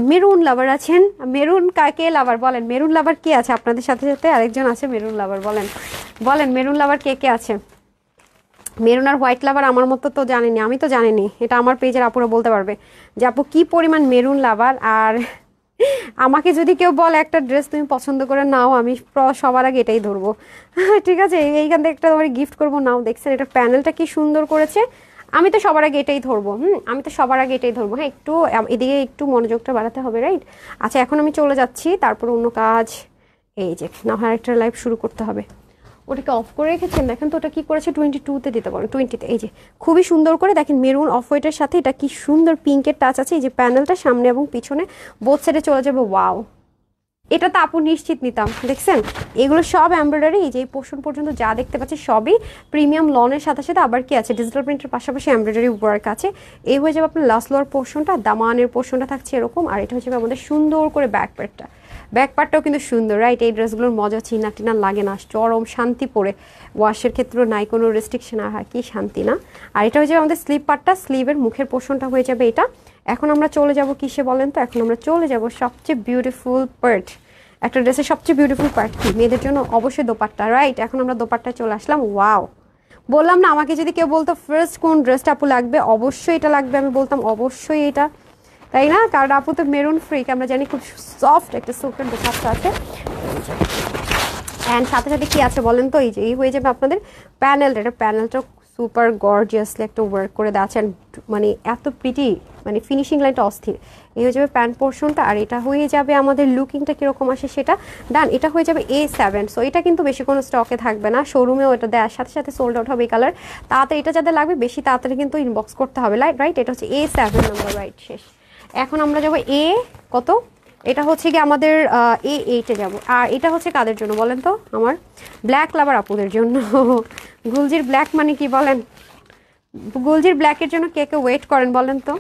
মেরুন লাভার আছেন, মেরুন কাকে লাভার বলেন, মেরুন লাভার কে আছে আপনাদের সাথে সাথে? আরেকজন আছে মেরুন লাভার, বলেন বলেন মেরুন লাভার কে কে আছে? মেরুন আর হোয়াইট লাভার আমার মতো তো জানেনি, আমি তো জানিনি, এটা আমার পেজের আপুরা বলতে পারবে যে আপু কি পরিমাণ মেরুন লাভার। আর আমাকে যদি কেউ বলে একটা ড্রেস তুমি পছন্দ করে নাও, আমি সবার আগে এটাই ধরবো। ঠিক আছে, এইখান থেকে একটা তোমার গিফট করবো, নাও। দেখছেন এটা প্যানেলটা কি সুন্দর করেছে, আমি তো সবার আগে এটাই ধরবো। আমি তো সবার আগে এটাই ধরবো। হ্যাঁ, একটু এদিকে একটু মনোযোগটা বাড়াতে হবে, রাইট? আচ্ছা, এখন আমি চলে যাচ্ছি, তারপর অন্য কাজ। এই যে না হয় একটা লাইভ শুরু করতে হবে। ওটাকে অফ করে রেখেছেন, দেখেন তো ওটা কি করেছে, 22-তে দিতে পারেন, 20-তে। এই যে খুবই সুন্দর করে দেখেন মেরুন অফ হোয়াইটের সাথে এটা কি সুন্দর পিঙ্কের টাচ আছে। এই যে প্যানেলটা সামনে এবং পিছনে বোথ সাইডে চলে যাবে। ওয়াও, এটা তো আপু নিশ্চিত নিতাম। দেখছেন এগুলো সব এমব্রয়ডারি, এই যে এই পোর্শন পর্যন্ত যা দেখতে পাচ্ছি সবই প্রিমিয়াম লনের সাথে সাথে আবার কি আছে, ডিজিটাল প্রিন্টের পাশাপাশি এমব্রয়ডারি ওয়ার্ক আছে। এই হয়ে যাবে আপনার লাস্ট লোয়ার পোর্শনটা, দামানের পোর্শনটা থাকছে এরকম। আর এটা হচ্ছে আমাদের সুন্দর করে ব্যাক পার্টটা, ব্যাক পার্টটাও কিন্তু সুন্দর, রাইট? এই ড্রেসগুলোর মজা চিনা টিনা লাগে না, চরম শান্তি পরে, ওয়াশের ক্ষেত্রেও নাই কোনো রেস্ট্রিকশন। আর কি শান্তি না। আর এটা হয়ে যাবে আমাদের স্লিভ পার্টটা, স্লিভের মুখের পোর্শনটা হয়ে যাবে এটা। এখন আমরা চলে যাব কিসে বলেন তো, এখন আমরা চলে যাব সবচেয়ে বিউটিফুল পার্ট, একটা ড্রেসের সবচেয়ে বিউটিফুল পার্ট কি মেয়েদের জন্য, অবশ্যই দোপাট্টা, রাইট? এখন আমরা দোপাট্টায় চলে আসলাম। ওয়াও, বললাম না, আমাকে যদি কেউ বলতো ফার্স্ট কোন ড্রেসটা আপু লাগবে, অবশ্যই এটা লাগবে, আমি বলতাম অবশ্যই এটা, তাই না? কারণ আপু তো মেরুন ফ্রিক, আমরা জানি খুব সফট একটা সিল্কের দোপাট্টা আছে। অ্যান্ড সাথে সাথে কি আছে বলেন তো, এই যে এই হয়ে যাবে আপনাদের প্যানেলটা, এটা প্যানেলটা সুপার গর্জিয়াসলি একটা ওয়ার্ক করে দেওয়া আছে, মানে এত প্রিটি, মানে ফিনিশিং লাইনটা অস্থির। এই হয়ে যাবে প্যান্ট পোর্শনটা, আর এটা হয়ে যাবে আমাদের লুকিংটা কীরকম আসে সেটা ডান। এটা হয়ে যাবে A7। সো এটা কিন্তু বেশি কোনো স্টকে থাকবে না, শোরুমেও এটা দেওয়ার সাথে সাথে সোল্ড আউট হবে এই কালার। তাড়াতাড়ি এটা যাদের লাগবে বেশি তাড়াতাড়ি কিন্তু ইনবক্স করতে হবে, রাইট? এটা হচ্ছে A7 নাম্বার, রাইট? শেষ। এখন আমরা যাবো কত এটা হচ্ছে কি আমাদের A8-এ যাব। আর এটা হচ্ছে কাদের জন্য বলেন তো? আমার ব্ল্যাক লাভার আপুদের জন্য। গুলজির ব্ল্যাক মানে কি বলেন? গুলজির ব্ল্যাকের জন্য কে কে ওয়েট করেন বলেন তো?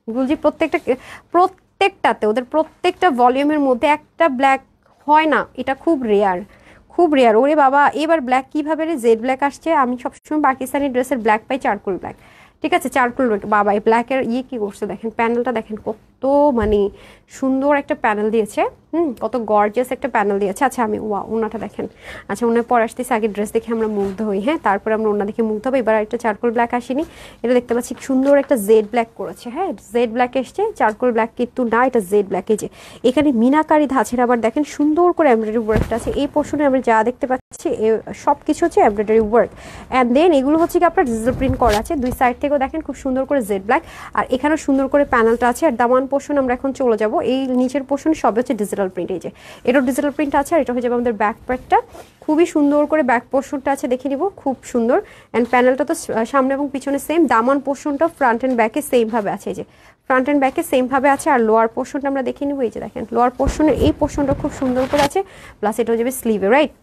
গুলজির প্রত্যেকটাতে ওদের প্রত্যেকটা ভলিউমের মধ্যে একটা ব্ল্যাক হয় না, এটা খুব রেয়ার, খুব রেয়ার। ওরে বাবা, এবার ব্ল্যাক কিভাবে রে? জেড ব্ল্যাক আসছে। আমি সবসময় পাকিস্তানি ড্রেসের ব্ল্যাক পাই, চারকোল ব্ল্যাক। ঠিক আছে, চারকোল বাবা এই ব্ল্যাকের কি করছে দেখেন, প্যানেলটা দেখেন কত মানে সুন্দর একটা প্যানেল দিয়েছে। কত গর্জিয়াস একটা প্যানেল দিয়েছে। আচ্ছা আমি ওনাটা দেখেন। আচ্ছা ওনার পর আসতেছে, আগে ড্রেস দেখে আমরা মুগ্ধ হই, হ্যাঁ, তারপরে আমরা ওনা দেখে মুগ্ধ হবো। এবার একটা চারকোল ব্ল্যাক আসেনি, এটা দেখতে পাচ্ছি সুন্দর একটা জেড ব্ল্যাক করেছে, হ্যাঁ জেড ব্ল্যাক এসছে, চারকোল ব্ল্যাক কিন্তু না, এটা জেড ব্ল্যাক। এই যে এখানে মিনাকারি ধাঁচের আবার দেখেন সুন্দর করে এমব্রয়ডারি ওয়ার্কটা আছে। এই পোর্শনে আমরা যা দেখতে পাচ্ছি সব কিছু হচ্ছে এমব্রয়ডারি ওয়ার্ক। অ্যান্ড দেন এগুলো হচ্ছে কি আপনার ডিজিটাল প্রিন্ট করা আছে, দুই সাইড থেকেও দেখেন খুব সুন্দর করে জেড ব্ল্যাক। আর এখানেও সুন্দর করে প্যানেলটা আছে। আর দামান পোর্শন আমরা এখন চলে যাব, এই নিচের পোর্শন সব হচ্ছে ডিজিটাল প্রিন্ট। এই যে এটাও ডিজিটাল প্রিন্ট আছে। আর এটা হয়ে যাবে আমাদের ব্যাক পার্টটা, খুবই সুন্দর করে ব্যাক পোর্শনটা আছে, দেখে নিব খুব সুন্দর। অ্যান্ড প্যানেলটা তো সামনে এবং পিছনে সেম, দামান পোর্শনটা ফ্রন্ট অ্যান্ড ব্যাকে সেম ভাবে আছে। এই যে ফ্রন্ট অ্যান্ড ব্যাকে সেম ভাবে আছে। আর লোয়ার পোর্শনটা আমরা দেখে নিব, এই যে দেখেন লোয়ার পোর্শনের এই পোর্শনটা খুব সুন্দর করে আছে, প্লাস এটা হয়ে যাবে স্লিভে, রাইট।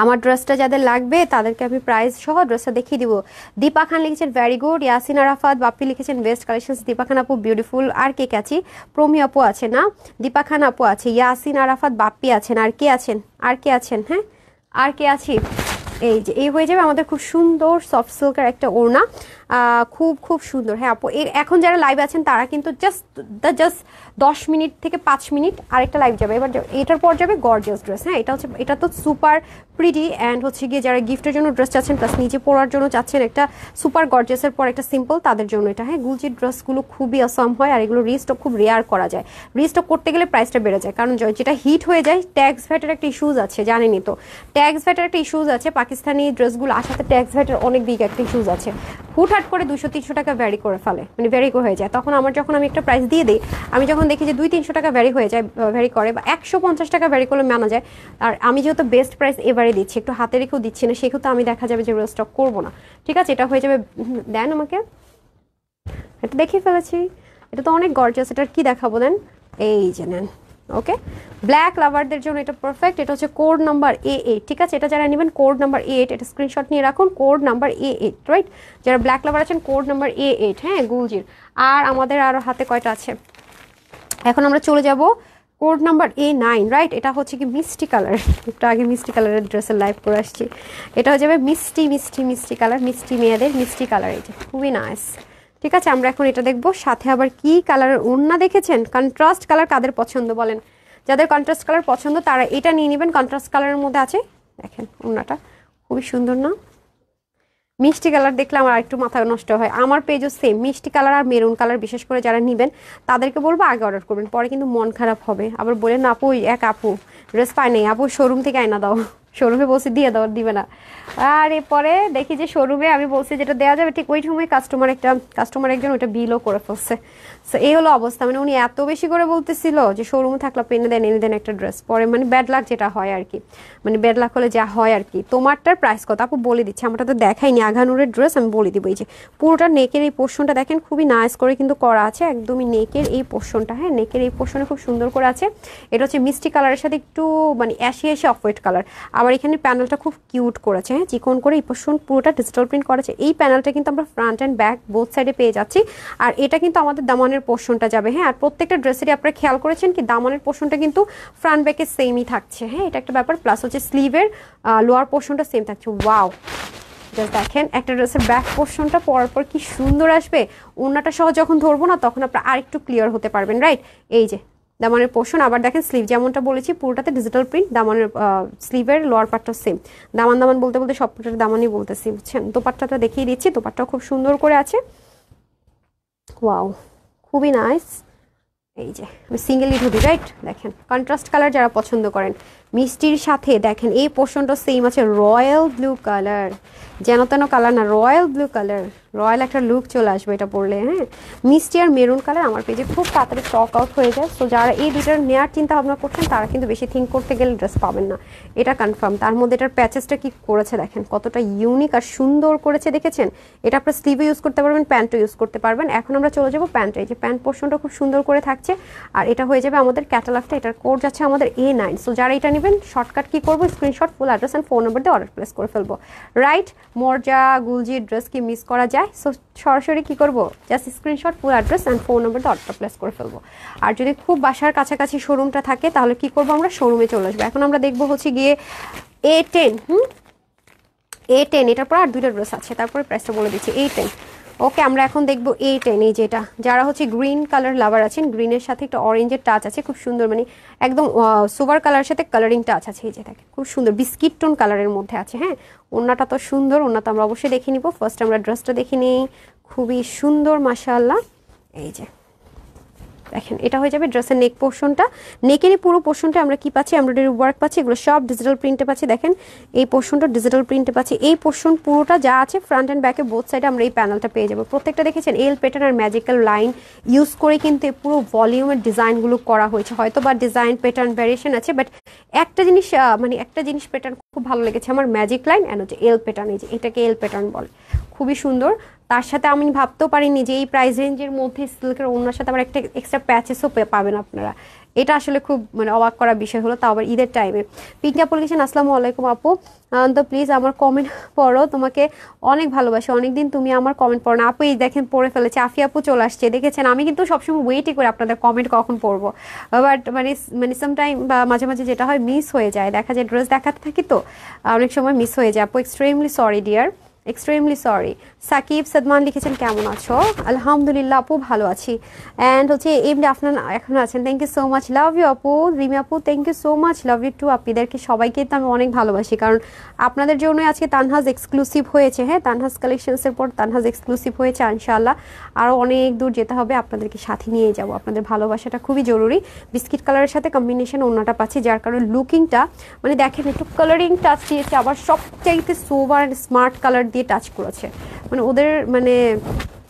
আমার ড্রেসটা যাদের লাগবে তাদেরকে আমি প্রাইস সহ ড্রেসটা দেখিয়ে দিব। দীপা খান লিখেছেন ভেরি গুড, ইয়াসিন আরাফাত বাপ্পি লিখেছেন বেস্ট কালেকশনস, দীপা খান আপু বিউটিফুল। আর কে কে আছি? প্রমি আপু আছে না, দীপা খান আপু আছে, ইয়াসিন আরাফাত বাপ্পি আছেন, আর কে আছেন? আর কে আছেন? হ্যাঁ আর কে আছি? এই যে এই হয়ে যাবে আমাদের খুব সুন্দর সফট সিল্কের একটা ওড়না, খুব খুব সুন্দর। হ্যাঁ আপু এখন যারা লাইভ আছেন তারা কিন্তু জাস্ট 10 মিনিট থেকে 5 মিনিট আরেকটা লাইভ যাবে। এবার এটার পর যাবে গর্জিয়াস ড্রেস। হ্যাঁ এটা হচ্ছে, এটা তো সুপার প্রিটি অ্যান্ড হচ্ছে গিয়ে যারা গিফটের জন্য ড্রেস চাচ্ছেন প্লাস নিজে পরার জন্য চাচ্ছেন একটা সুপার গর্জিয়াসের পর একটা সিম্পল, তাদের জন্য এটা। হ্যাঁ গুলজির ড্রেসগুলো খুবই আসাম হয়, আর এগুলো রিস্টক খুব রেয়ার করা যায়। রিস্টক করতে গেলে প্রাইসটা বেড়ে যায়, কারণ যেটা হিট হয়ে যায় ট্যাক্স ভ্যাটের একটা ইস্যুজ আছে, জানেনই তো ট্যাক্স ভ্যাটের একটা ইস্যুজ আছে। পাকিস্তানি ড্রেসগুলো আসাতে ট্যাক্স ভ্যাটের অনেক বিগ একটা ইস্যুজ আছে, হুটহাট করে 200-300 টাকা ভ্যারি করে ফেলে, মানে ভ্যারি হয়ে যায়। তখন যখন আমি একটা প্রাইস দিয়ে দিই, আমি যখন দেখি যে 200-300 টাকা ভ্যারি হয়ে যায়, ভ্যারি করে বা 150 টাকা ভ্যারি করলে মানা যায়, আর আমি যেহেতু বেস্ট প্রাইস এবারে দিচ্ছি, একটু হাতে রেখেও দিচ্ছি না, সেক্ষেত্রে আমি দেখা যাবে যে স্টক করবো না। ঠিক আছে, এটা হয়ে যাবে। দেন আমাকে, এটা দেখিয়ে ফেলেছি, এটা তো অনেক গর্জিয়াস। এটার কি দেখাবো দেন? এই যে নেন, ওকে ব্ল্যাক লাভারদের জন্য এটা পারফেক্ট। এটা হচ্ছে কোড নাম্বার A8। ঠিক আছে, এটা যারা নেবেন কোড নাম্বার A8, এটা স্ক্রিনশট নিয়ে রাখুন, কোড নাম্বার A8, রাইট। যারা ব্ল্যাক লাভার আছেন কোড নাম্বার A8, হ্যাঁ গুলজির। আর আমাদের আরো হাতে কয়টা আছে? এখন আমরা চলে যাব কোড নাম্বার A9, রাইট। এটা হচ্ছে কি মিষ্টি কালার, একটু আগে মিষ্টি কালারের ড্রেসের লাইভ করে আসছি। এটা হয়ে যাবে মিষ্টি মিষ্টি মিষ্টি কালার, মিষ্টি মেয়েদের মিষ্টি কালার। এই যে খুবই নাইস। ঠিক আছে, আমরা এখন এটা দেখবো। সাথে আবার কি কালারের ওড়না দেখেছেন? কন্ট্রাস্ট কালার কাদের পছন্দ বলেন? যাদের কন্ট্রাস্ট কালার পছন্দ তারা এটা নিয়ে নেবেন, কন্ট্রাস্ট কালারের মধ্যে আছে। দেখেন ওড়নাটা খুবই সুন্দর না? মিষ্টি কালার দেখলে আমার আরেকটু মাথা নষ্ট হয়। আমার পেজও সেম মিষ্টি কালার আর মেরুন কালার, বিশেষ করে যারা নেবেন তাদেরকে বলবো আগে অর্ডার করবেন, পরে কিন্তু মন খারাপ হবে। আবার বলেন আপু এক আপু ড্রেস পায় নাই, আপু শোরুম থেকে আয়না দাও, শোরুমে বসে দিয়ে দাও, দিবে না। আর এরপরে দেখি যে শোরুমে আমি বলছি যেটা দেওয়া যাবে, ঠিক ওই সময় কাস্টমার একজন ওইটা বিলও করে ফেলছে। সো এই হলো অবস্থা, মানে উনি এত বেশি করে বলতেছিল যে শোরুমে থাকলে আপনি এনে দেন একটা ড্রেস, পরে মানে ব্যাড লাক যেটা হয় আর কি, মানে ব্যাড লাক হলে যা হয় আর কি। তোমারটার প্রাইস কত আপু বলে দিচ্ছি, আমারটা তো দেখাইনি আঘানুরের ড্রেস, আমি বলে দিব। এই যে পুরোটা নেকের এই পোর্শনটা দেখেন খুবই নাইস করে কিন্তু করা আছে, একদমই নেকের এই পোর্শনটা, হ্যাঁ নেকের এই পোর্শনে খুব সুন্দর করে আছে। এটা হচ্ছে মিষ্টি কালারের সাথে একটু মানে অ্যাশি অফ হোয়াইট কালার। আবার এখানে প্যানেলটা খুব কিউট করেছে, হ্যাঁ চিকন করে এই পোর্শন পুরোটা ডিজিটাল প্রিন্ট করেছে। এই প্যানেলটা কিন্তু আমরা ফ্রন্ট অ্যান্ড ব্যাক বোথ সাইডে পেয়ে যাচ্ছি। আর এটা কিন্তু আমাদের দামানের পোর্শনটা যাবে, হ্যাঁ। আর প্রত্যেকটা ড্রেসেরই আপনারা খেয়াল করেছেন কি দামানের পোর্শনটা কিন্তু ফ্রন্ট ব্যাকে সেমই থাকছে, হ্যাঁ এটা একটা ব্যাপার। প্লাস হচ্ছে স্লিভের লোয়ার পোর্শনটা সেম থাকছে। ওয়াও, জাস্ট দেখেন একটা ড্রেসের ব্যাক পোর্শনটা পরার পর কি সুন্দর আসবে। ওড়নাটা সহ যখন ধরবো না তখন আপনারা আরেকটু ক্লিয়ার হতে পারবেন, রাইট। এই যে দামানের পোর্শন, আবার দেখেন স্লিভ যেমনটা বলেছি পুরোটাতে ডিজিটাল প্রিন্ট, দামানের স্লিভের লোয়ার পার্টটাও সেম। দামান বলতে বলতে সবটার দামানই বলতেছি, বুঝছেন। দোপাট্টাটা দেখিয়ে দিচ্ছি, দোপাট্টাও খুব সুন্দর করে আছে। ওয়াও, খুবই নাইস। এই যে আমি সিঙ্গেলই ধরি, রাইট। দেখেন কন্ট্রাস্ট কালার যারা পছন্দ করেন মিষ্টির সাথে, দেখেন এই পোর্শনটা সেম আছে রয়্যাল ব্লু কালার, যেন তেন কালার না, রয়্যাল ব্লু কালার, রয়্যাল একটা লুক চলে আসবে এটা পরলে। হ্যাঁ, মিষ্টি আর মেরুন কালার আমার পেজে খুব তাড়াতাড়ি স্টক আউট হয়ে যায়। সো যারা এই দুটার নেওয়ার চিন্তা ভাবনা করছেন তারা কিন্তু বেশি থিঙ্ক করতে গেলে ড্রেস পাবেন না, এটা কনফার্ম। তার মধ্যে এটার প্যাচেসটা কি করেছে দেখেন, কতটা ইউনিক আর সুন্দর করেছে, দেখেছেন? এটা আপনার স্লিভে ইউজ করতে পারবেন, প্যান্টও ইউজ করতে পারবেন। এখন আমরা চলে যাবো প্যান্টে। এই যে প্যান্ট পোর্শনটা খুব সুন্দর করে থাকছে, আর এটা হয়ে যাবে আমাদের ক্যাটালগটা। এটার কোড যাচ্ছে আমাদের A9। সো যারা এটা নেবেন শর্টকাট কি করবো, screenshot, full address and phone number দিয়ে অর্ডার প্লেস করে ফেলবো। রাইট, মর্জা গুলজি ড্রেস কি মিস করা যায়? সো সরাসরি কি করবো, just screenshot, full address and phone number দিয়ে অর্ডার প্লেস করে ফেলবো। আর যদি খুব বাসার কাছাকাছি শোরুমটা থাকে তাহলে কি করবো, আমরা শোরুমে চলে আসবো। এখন আমরা দেখবো হচ্ছে গিয়ে A10। A10, এটার পর আর দুইটা ড্রেস আছে, তারপরে প্রাইসটা বলে দিচ্ছি। A10, ওকে। আমরা এখন দেখবো A10। এই যেটা, যারা হচ্ছে গ্রিন কালার লাভার আছেন, গ্রিনের সাথে একটা অরেঞ্জের টাচ আছে, খুব সুন্দর, মানে একদম সুপার কালারের সাথে কালারিং টাচ আছে। এই যে দেখেন, খুব সুন্দর বিস্কিট টোন কালারের মধ্যে আছে। হ্যাঁ, ওড়নাটা তো সুন্দর, ওড়না তো আমরা অবশ্যই দেখে নিব। ফার্স্ট আমরা ড্রেসটা দেখে নিই, খুবই সুন্দর মাশাআল্লাহ। এই যে দেখেন, এটা হয়ে যাবে ড্রেসের নেক পোর্শনটা। নেকের পুরো পোর্শনটা আমরা কি পাচ্ছি, এমব্রয়ডারি ওয়ার্ক পাচ্ছি, এগুলো সব ডিজিটাল প্রিন্টে পাচ্ছি। দেখেন এই পোর্শনটা ডিজিটাল প্রিন্টে পাচ্ছি। এই পোর্শন পুরোটা যা আছে ফ্রন্ট অ্যান্ড ব্যাকে বোথ সাইডে আমরা এই প্যানেলটা পেয়ে যাবো। প্রত্যেকটা দেখেছেন এল প্যাটার্ন আর ম্যাজিক্যাল লাইন ইউজ করে কিন্তু পুরো ভলিউমের ডিজাইনগুলো করা হয়েছে। হয়তো বা ডিজাইন প্যাটার্ন ভ্যারিয়েশন আছে, বাট একটা জিনিস মানে একটা জিনিস প্যাটার্ন খুব ভালো লেগেছে আমার, ম্যাজিক লাইন অ্যান্ড হচ্ছে এল প্যাটার্ন। এই যে এটাকে এল প্যাটার্ন বলে, খুবই সুন্দর। তার সাথে আমি ভাবতেও পারিনি যে এই প্রাইস রেঞ্জের মধ্যে সিল্কের ওড়নার সাথে আবার একটা এক্সট্রা প্যাচেসও পাবেন আপনারা। এটা আসলে খুব মানে অবাক করা বিষয় হলো, তাও আবার ঈদের টাইমে। পিঙ্ক অ্যাপ্লিকেশন, আসসালামু আলাইকুম আপু, তো প্লিজ আমার কমেন্ট পড়ো, তোমাকে অনেক ভালোবাসি। অনেকদিন তুমি আমার কমেন্ট পড়ো না আপু। এই দেখেন পড়ে ফেলেছে, আফি আপু চলে আসছে, দেখেছেন? আমি কিন্তু সবসময় ওয়েটই করি আপনাদের কমেন্ট কখন পড়বো, বাট মানে সামটাইম বা মাঝে মাঝে যেটা হয় মিস হয়ে যায়, দেখা যায় ড্রেস দেখাতে থাকি তো অনেক সময় মিস হয়ে যায়। আপু extremely sorry dear, extremely sorry. Sakib Sadman লিখেছেন কেমন আছো? আলহামদুলিল্লাহ আপু ভালো আছি। অ্যান্ড হচ্ছে এমনি আপনার এখন আছেন, thank you so much, love you আপু। রিমি আপু thank you so much, love you too. আপনাদেরকে সবাইকে তো আমি অনেক ভালোবাসি, কারণ আপনাদের জন্যই আজকে তানহাজ এক্সক্লুসিভ হয়েছে। হ্যাঁ, তানহাজ কালেকশনসের পর তানহাজ এক্সক্লুসিভ হয়েছে। ইনশাআল্লাহ আরও অনেক দূর যেতে হবে, আপনাদেরকে সাথে নিয়ে যাব। আপনাদের ভালোবাসাটা খুবই জরুরি। বিস্কিট কালারের সাথে কম্বিনেশন ওড়নাটা পাচ্ছি, যার কারণে লুকিংটা মানে দেখেন একটু কালারিং টাচ দিয়েছে, আবার সবচাইতে সোবার স্মার্ট কালার দিয়ে টাচ করেছে। মানে ওদের মানে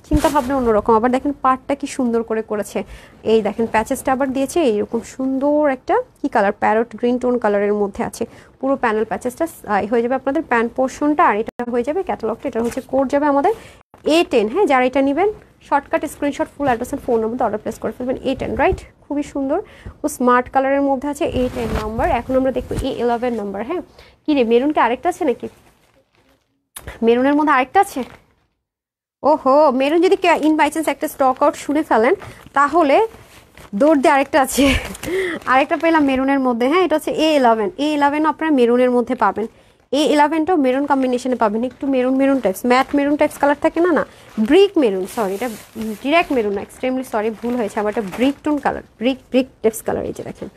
চিন্তা ভাবনা অন্যরকম। আবার দেখেন পার্টটা কি সুন্দর করে করেছে। এই দেখেন প্যাচেসটা আবার দিয়েছে এইরকম সুন্দর একটা কি কালার, প্যারট গ্রিন টোন কালারের মধ্যে আছে পুরো প্যানেল। প্যাচেসটা হয়ে যাবে আপনাদের প্যান্ট পোর্শনটা, আর এটা হয়ে যাবে ক্যাটালগটা। এটা হচ্ছে কোড যাবে আমাদের A10। হ্যাঁ, যারা এটা নেবেন shortcut screenshot, full address and phone number order place করে ফেলবেন। A10 রাইট, খুবই সুন্দর ও স্মার্ট কালারের মধ্যে আছে A10 নাম্বার। এখন আমরা দেখবো A11 নাম্বার। হ্যাঁ, কি রে মেরুন কি আরেকটা আছে নাকি? মেরুনের মধ্যে আরেকটা আছে? ওহো, মেরুন যদি ইন বাই চান্স একটা স্টক আউট শুনে ফেলেন তাহলে দৌড় দিয়ে আরেকটা আছে। আরেকটা পেলাম মেরুনের মধ্যে। হ্যাঁ, এটা হচ্ছে A11 আপনারা মেরুনের মধ্যে পাবেন। A11টাও মেরুন কম্বিনেশনে পাবেন, একটু maroon maroon types, mat maroon types colour থাকে না, না ব্রিক মেরুন, সরি এটা ডিরেক্ট মেরুন না, এক্সট্রিমলি সরি ভুল হয়েছে আমার, এটা brick tone colour, brick types colour. এই যে দেখেন।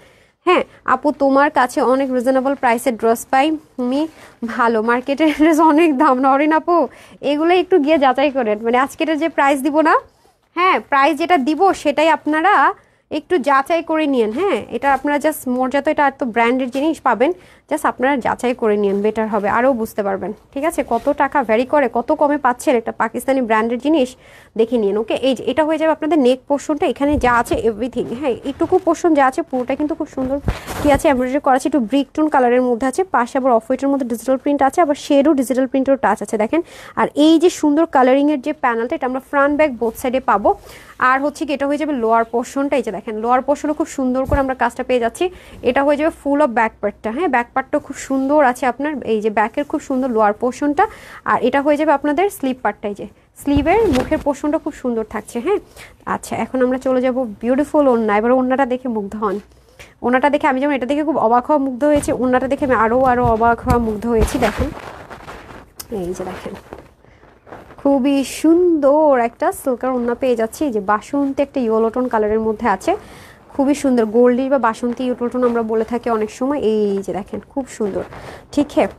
হ্যাঁ আপু, তোমার কাছে অনেক রিজনেবল প্রাইসের ড্রেস পাই, তুমি ভালো, মার্কেটের ড্রেস অনেক দাম। নরিন আপু এগুলো একটু গিয়ে যাচাই করেন, মানে আজকের যে প্রাইস দিব না, হ্যাঁ প্রাইস যেটা দিব সেটাই আপনারা একটু যাচাই করে নিন। হ্যাঁ, এটা আপনারা জাস্ট মর্যাদা, এটা এত ব্র্যান্ডের জিনিস পাবেন, জাস্ট আপনারা যাচাই করে নিন, বেটার হবে, আরও বুঝতে পারবেন। ঠিক আছে, কত টাকা ভ্যারি করে, কত কমে পাচ্ছেন একটা পাকিস্তানি ব্র্যান্ডের জিনিস, দেখে নিন। ওকে, এই যে এটা হয়ে যাবে আপনাদের নেক পোর্শনটা, এখানে যা আছে এভরিথিং। হ্যাঁ, এইটুকু পোর্শন যা আছে পুরোটা কিন্তু খুব সুন্দর কি আছে, এমব্রয়ডারি করা আছে, একটু ব্রিক টোন কালারের মধ্যে আছে, পাশে আবার অফ হোয়াইটের মধ্যে ডিজিটাল প্রিন্ট আছে, আবার শেডও ডিজিটাল প্রিন্টেরও টাচ আছে দেখেন। আর এই যে সুন্দর কালারিংয়ের যে প্যানেলটা, এটা আমরা ফ্রন্ট ব্যাক বোথ সাইডে পাবো। আর হচ্ছে কি এটা হয়ে যাবে লোয়ার পোর্শনটা, এই যে দেখেন লোয়ার পোর্শনও খুব সুন্দর করে আমরা কাজটা পেয়ে যাচ্ছি। এটা হয়ে যাবে ফুল অফ ব্যাক পার্টটা। হ্যাঁ, ব্যাক পার্টটা খুব সুন্দর আছে আপনার, এই যে ব্যাকের খুব সুন্দর লোয়ার পোর্শনটা। আর এটা হয়ে যাবে আপনাদের স্লিভ পার্টটা, এই যে স্লিভের মুখের পোর্শনটা খুব সুন্দর থাকছে। হ্যাঁ, আচ্ছা এখন আমরা চলে যাব বিউটিফুল ওড়না। এবার ওড়নাটা দেখে মুগ্ধ হন। ওড়নাটা দেখে আমি যেমন এটা দেখে খুব অবাক হওয়া মুগ্ধ হয়েছি, ওড়নাটা দেখে আমি আরও অবাক হওয়া মুগ্ধ হয়েছি। দেখেন এই যে দেখেন, খুবই সুন্দর একটা সিল্কের ওড়না পেয়ে যাচ্ছি, যে বাসন্তী একটা ইয়েলো টোন কালারের মধ্যে আছে, খুবই সুন্দর, গোল্ডি বা বাসন্তী ইয়েলো টোন আমরা বলে থাকি অনেক সময়। এই যে দেখেন খুব সুন্দর, ঠিক হ্যাঁ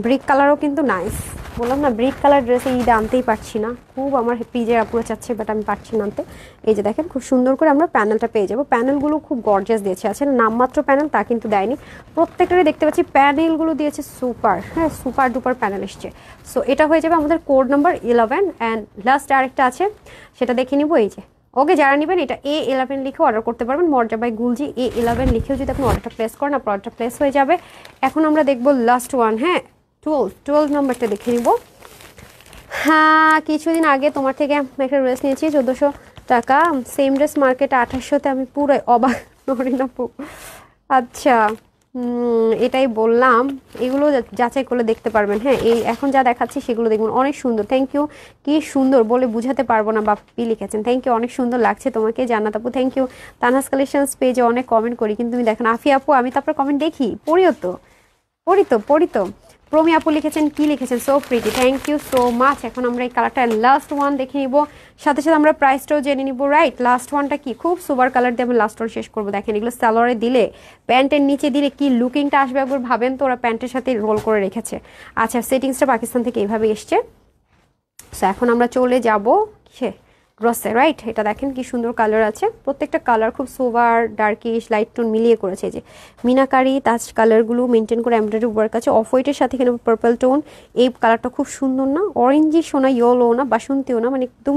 ব্রিক কালারও কিন্তু নাইস। বললাম না ব্রিক কালার ড্রেসে ঈদে আনতেই পারছি না, খুব আমার পিজের আপুরা চাচ্ছে বাট আমি পারছি না আনতে। এই যে দেখেন খুব সুন্দর করে আমরা প্যানেলটা পেয়ে যাবো, প্যানেলগুলো খুব গর্জিয়াস দিয়েছে, আছে নামমাত্র প্যানেল তা কিন্তু দেয়নি, প্রত্যেকটারই দেখতে পাচ্ছি প্যানেলগুলো দিয়েছে সুপার, হ্যাঁ সুপার ডুপার প্যানেল এসছে। সো এটা হয়ে যাবে আমাদের কোড নাম্বার 11 অ্যান্ড লাস্ট আরেকটা আছে সেটা দেখে নিব। এই যে ওকে, যারা নেবেন এটা A11 লিখে অর্ডার করতে পারবেন, মর্জা বাই গুলজি A11 লিখেও যদি আপনি অর্ডারটা প্লেস করেন আপনার অর্ডারটা প্লেস হয়ে যাবে। এখন আমরা দেখবো লাস্ট ওয়ান, হ্যাঁ 12 নাম্বারটা দেখে নিব। হ্যাঁ কিছুদিন আগে তোমার থেকে একটা ড্রেস নিয়েছি 1400 টাকা, সেম ড্রেস মার্কেটে 2800-তে, আমি পুরো অবাক নরিনাপু। আচ্ছা এটাই বললাম, এগুলো যাচাই করলে দেখতে পারবেন। হ্যাঁ এই এখন যা দেখাচ্ছি সেগুলো দেখুন, অনেক সুন্দর, থ্যাংক ইউ। কি সুন্দর বলে বুঝাতে পারবো না, বাপ্পি লিখেছেন, থ্যাংক ইউ, অনেক সুন্দর লাগছে তোমাকে জান্নাত আপু, থ্যাংক ইউ। তানহাস কালেকশনস পেজে অনেক কমেন্ট করি কিন্তু তুমি দেখেন, আফি আপু আমি তারপর কমেন্ট দেখি, পড়ি তো। প্রমি আপু লিখেছেন, কি লিখেছেন, so pretty, thank you so much. এখন আমরা এই কালারটা লাস্ট ওয়ান দেখে নিব, সাথে সাথে আমরা প্রাইসটাও জেনে নিব। রাইট, লাস্ট ওয়ানটা কি, খুব সুপার কালার দিয়ে আমরা লাস্ট ওয়ান শেষ করবো। দেখেন এগুলো সালোয়ারে দিলে, প্যান্টের নিচে দিলে কি লুকিংটা আসবে একবার ভাবেন তো, ওরা প্যান্টের সাথে রোল করে রেখেছে। আচ্ছা সেটিংসটা পাকিস্তান থেকে এইভাবে এসছে। সো এখন আমরা চলে যাব সে ড্রেসে, রাইট, এটা দেখেন কি সুন্দর কালার আছে, প্রত্যেকটা কালার খুব সোভার ডার্কিশ লাইট টোন মিলিয়ে করেছে। যে মিনাকারি তাজ কালারগুলো মেনটেন করে এমব্রয়ডারি ওয়ার্ক আছে, অফ হোয়াইটের সাথে এখানে পার্পল টোন, এই কালারটা খুব সুন্দর না, অরেঞ্জি সোনা, ইয়েলো না, বাসন্তীও না, মানে একদম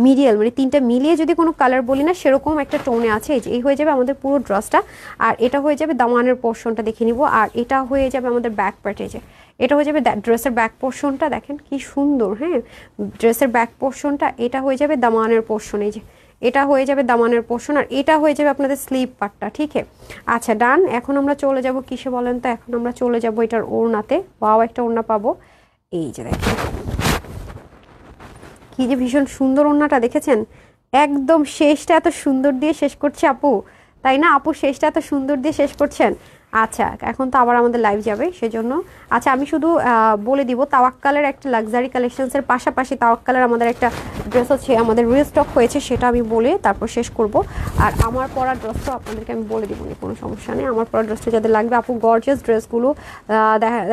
মিডিয়াল, মানে তিনটা মিলিয়ে যদি কোনো কালার বলি না সেরকম একটা টোনে আছে। এই যে এই হয়ে যাবে আমাদের পুরো ড্রেসটা, আর এটা হয়ে যাবে দামানের পোর্শনটা দেখে নিব, আর এটা হয়ে যাবে আমাদের ব্যাক পার্টে। যে এটা হয়ে যাবে ড্রেসের ব্যাক পোর্শনটা, দেখেন কি সুন্দর, হ্যাঁ ড্রেসের ব্যাক পোর্শনটা, এটা হয়ে যাবে দামানের পোর্শন। এই যে এটা হয়ে যাবে দামানের পোর্শন, আর এটা হয়ে যাবে আপনাদের স্লিপ পার্টটা, ঠিক আছে। আচ্ছা ডান, এখন আমরা চলে যাব কিসে বলেন তো, এখন আমরা চলে যাব এটার ওড়নাতে, পাও একটা ওড়না পাবো। এই যে দেখেন কি যে ভীষণ সুন্দর ওড়নাটা, দেখেছেন একদম শেষটা এত সুন্দর দিয়ে শেষ করছে আপু, তাই না আপু, শেষটা এত সুন্দর দিয়ে শেষ করছেন। আচ্ছা এখন তো আবার আমাদের লাইভ যাবে সেজন্য, আচ্ছা আমি শুধু বলে দিব তাওয়াক্কালের একটা লাক্সারি কালেকশনসের পাশাপাশি তাওয়াক্কালের আমাদের একটা ড্রেস হচ্ছে আমাদের রিস্টক হয়েছে, সেটা আমি বলে তারপর শেষ করব। আর আমার পরা ড্রেসটা আপনাদেরকে আমি বলে দিব, কোনো সমস্যা নেই, আমার পরা ড্রেসটা যাদের লাগবে আপু গর্জিয়াস ড্রেসগুলো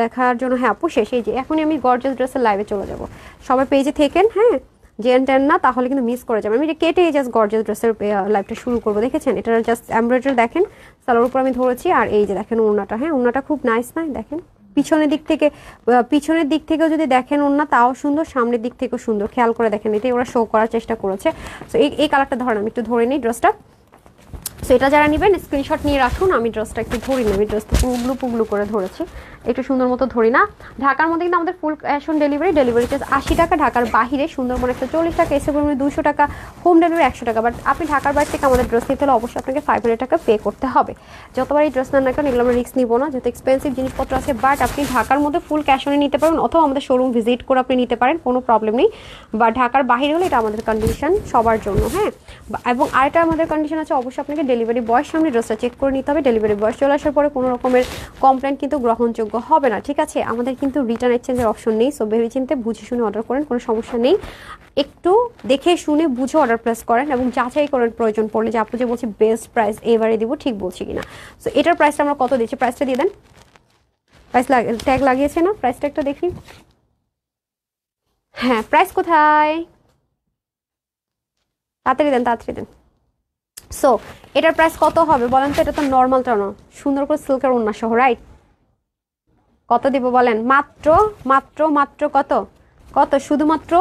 দেখার জন্য, হ্যাঁ আপু শেষ, এই যে এখনই আমি গর্জিয়াস ড্রেসের লাইভে চলে যাব, সবাই পেজে থেকেন, হ্যাঁ জেন টেন না তাহলে কিন্তু মিস করে যাবে। আমি এটা কেটে জাস্ট গর্জিয়াস ড্রেসের লাইভটা শুরু করবো, দেখেছেন এটা জাস্ট এমব্রয়ডারি দেখেন সালোয়ার উপর আমি ধরেছি, আর এই যে দেখেন ওড়নাটা, হ্যাঁ ওড়নাটা খুব নাইস না, দেখেন পিছনের দিক থেকেও যদি দেখেন ওড়না তাও সুন্দর, সামনের দিক থেকেও সুন্দর, খেয়াল করে দেখেন, এটাই ওরা শো করার চেষ্টা করেছে। সো এই কালারটা ধরেন, আমি একটু ধরে নিই ড্রেসটা। সো এটা যারা নেবেন স্ক্রিনশট নিয়ে রাখুন, আমি ড্রেসটা একটু ধরি না, আমি ড্রেসটা পুগলু করে ধরেছি, একটু সুন্দর মতো ধরি না। ঢাকার মধ্যে কিন্তু আমাদের full cash on delivery charge 80 টাকা, ঢাকার বাহিরে সুন্দরবন 140 টাকা, এসে পরিমাণে 200 টাকা, হোম ডেলিভারি 100 টাকা। বাট আপনি ঢাকার বাইরে থেকে আমাদের ড্রেস নিতে হলে অবশ্যই আপনাকে 500 টাকা পে করতে হবে। যতবার এই ড্রেস নেন না কেন এগুলো আমরা রিস্ক নিব না, যেহেতু এক্সপেন্সিভ জিনিসপত্র আছে, বাট আপনি ঢাকার মধ্যে ফুল ক্যাশ অনে নিতে পারবেন, অথবা আমাদের শোরুম ভিজিট করে আপনি নিতে পারেন, কোনো প্রবলেম নেই। বা ঢাকার বাহিরে হলে এটা আমাদের কন্ডিশন সবার জন্য, হ্যাঁ। এবং আরেকটা আমাদের কন্ডিশন আছে, অবশ্যই আপনাকে ডেলিভারি বয়ের সামনে ড্রেসটা চেক করে নিতে হবে, ডেলিভারি বয় চলে আসার পরে কোনো রকমের কমপ্লেন কিন্তু গ্রহণযোগ্য হবে না, ঠিক আছে। আমাদের কিন্তু রিটার্ন এক্সচেঞ্জের অপশন নেই, সো ভেবে চিন্তে বুঝে শুনে অর্ডার করেন, কোনো সমস্যা নেই। একটু দেখে শুনে বুঝে অর্ডার প্লেস করেন এবং যাচাই করেন প্রয়োজন পড়লে, যে আপু যে বলছি বেস্ট প্রাইস এবারে দিব, ঠিক বলছি কিনা। সো এটার প্রাইসটা আমরা কত দিচ্ছি, প্রাইসটা দিয়ে দেন, প্রাইস ট্যাগ লাগিয়েছে না, প্রাইস ট্যাগটা দেখি, হ্যাঁ প্রাইস কোথায়, তাড়াতাড়ি দেন। সো এটার প্রাইস কত হবে বলেন তো, এটা তো নর্মালটা না, সুন্দর করে সিল্কের ওড়না সহ, রাইট। কত দিব বলেন, মাত্র কত শুধুমাত্র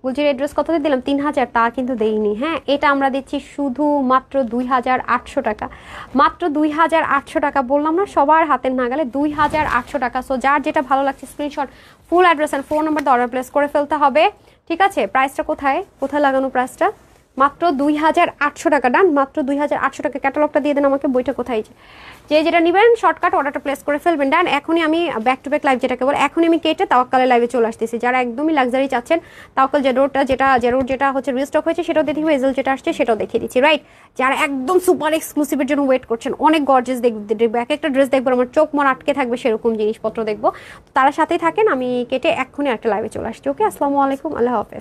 বলছি এড্রেস কত দিলাম 3000, তা কিন্তু দেইনি, হ্যাঁ এটা আমরা দিচ্ছি শুধু মাত্র 2800 টাকা, মাত্র 2800 টাকা, বললাম না সবার হাতের নাগালে 2800 টাকা। সো যার যেটা ভালো লাগছে screenshot, full address and phone number order place করে ফেলতে হবে, ঠিক আছে। প্রাইসটা কোথায় লাগানো, প্রাইসটা মাত্র 2800 টাকা, ডান, মাত্র 2800 টাকা। ক্যাটালগটা দিয়ে দেন আমাকে, বইটা কোথায়, যে যেটা নেবেন শর্টকাট অর্ডারটা প্লেস করে ফেলবেন, ডান। এখনই আমি ব্যাক টু ব্যাক লাইভ যেটাকে বলে, এখনই আমি কেটে তাওয়াক্কালের লাইভে চলে আসতেছি। যারা একদমই লাক্সারি চাচ্ছেন, তাওয়াক্কাল যেটা হচ্ছে রিস্টক হয়েছে সেটাও দেখিয়ে দিব, এজেল যেটা আসছে সেটাও দেখিয়ে দিচ্ছি, রাইট। যারা একদম সুপার এক্সক্লুসিভের জন্য ওয়েট করছেন, অনেক গর্জেস দেখবো, এক একটা ড্রেস দেখবো আমার চোখ মন আটকে থাকবে সেরকম জিনিসপত্র দেখবো, তারা সাথেই থাকেন। আমি কেটে এক্ষুনি একটা লাইভে চলে আসছি, ওকে। আসসালামু আলাইকুম, আল্লাহ হাফেজ।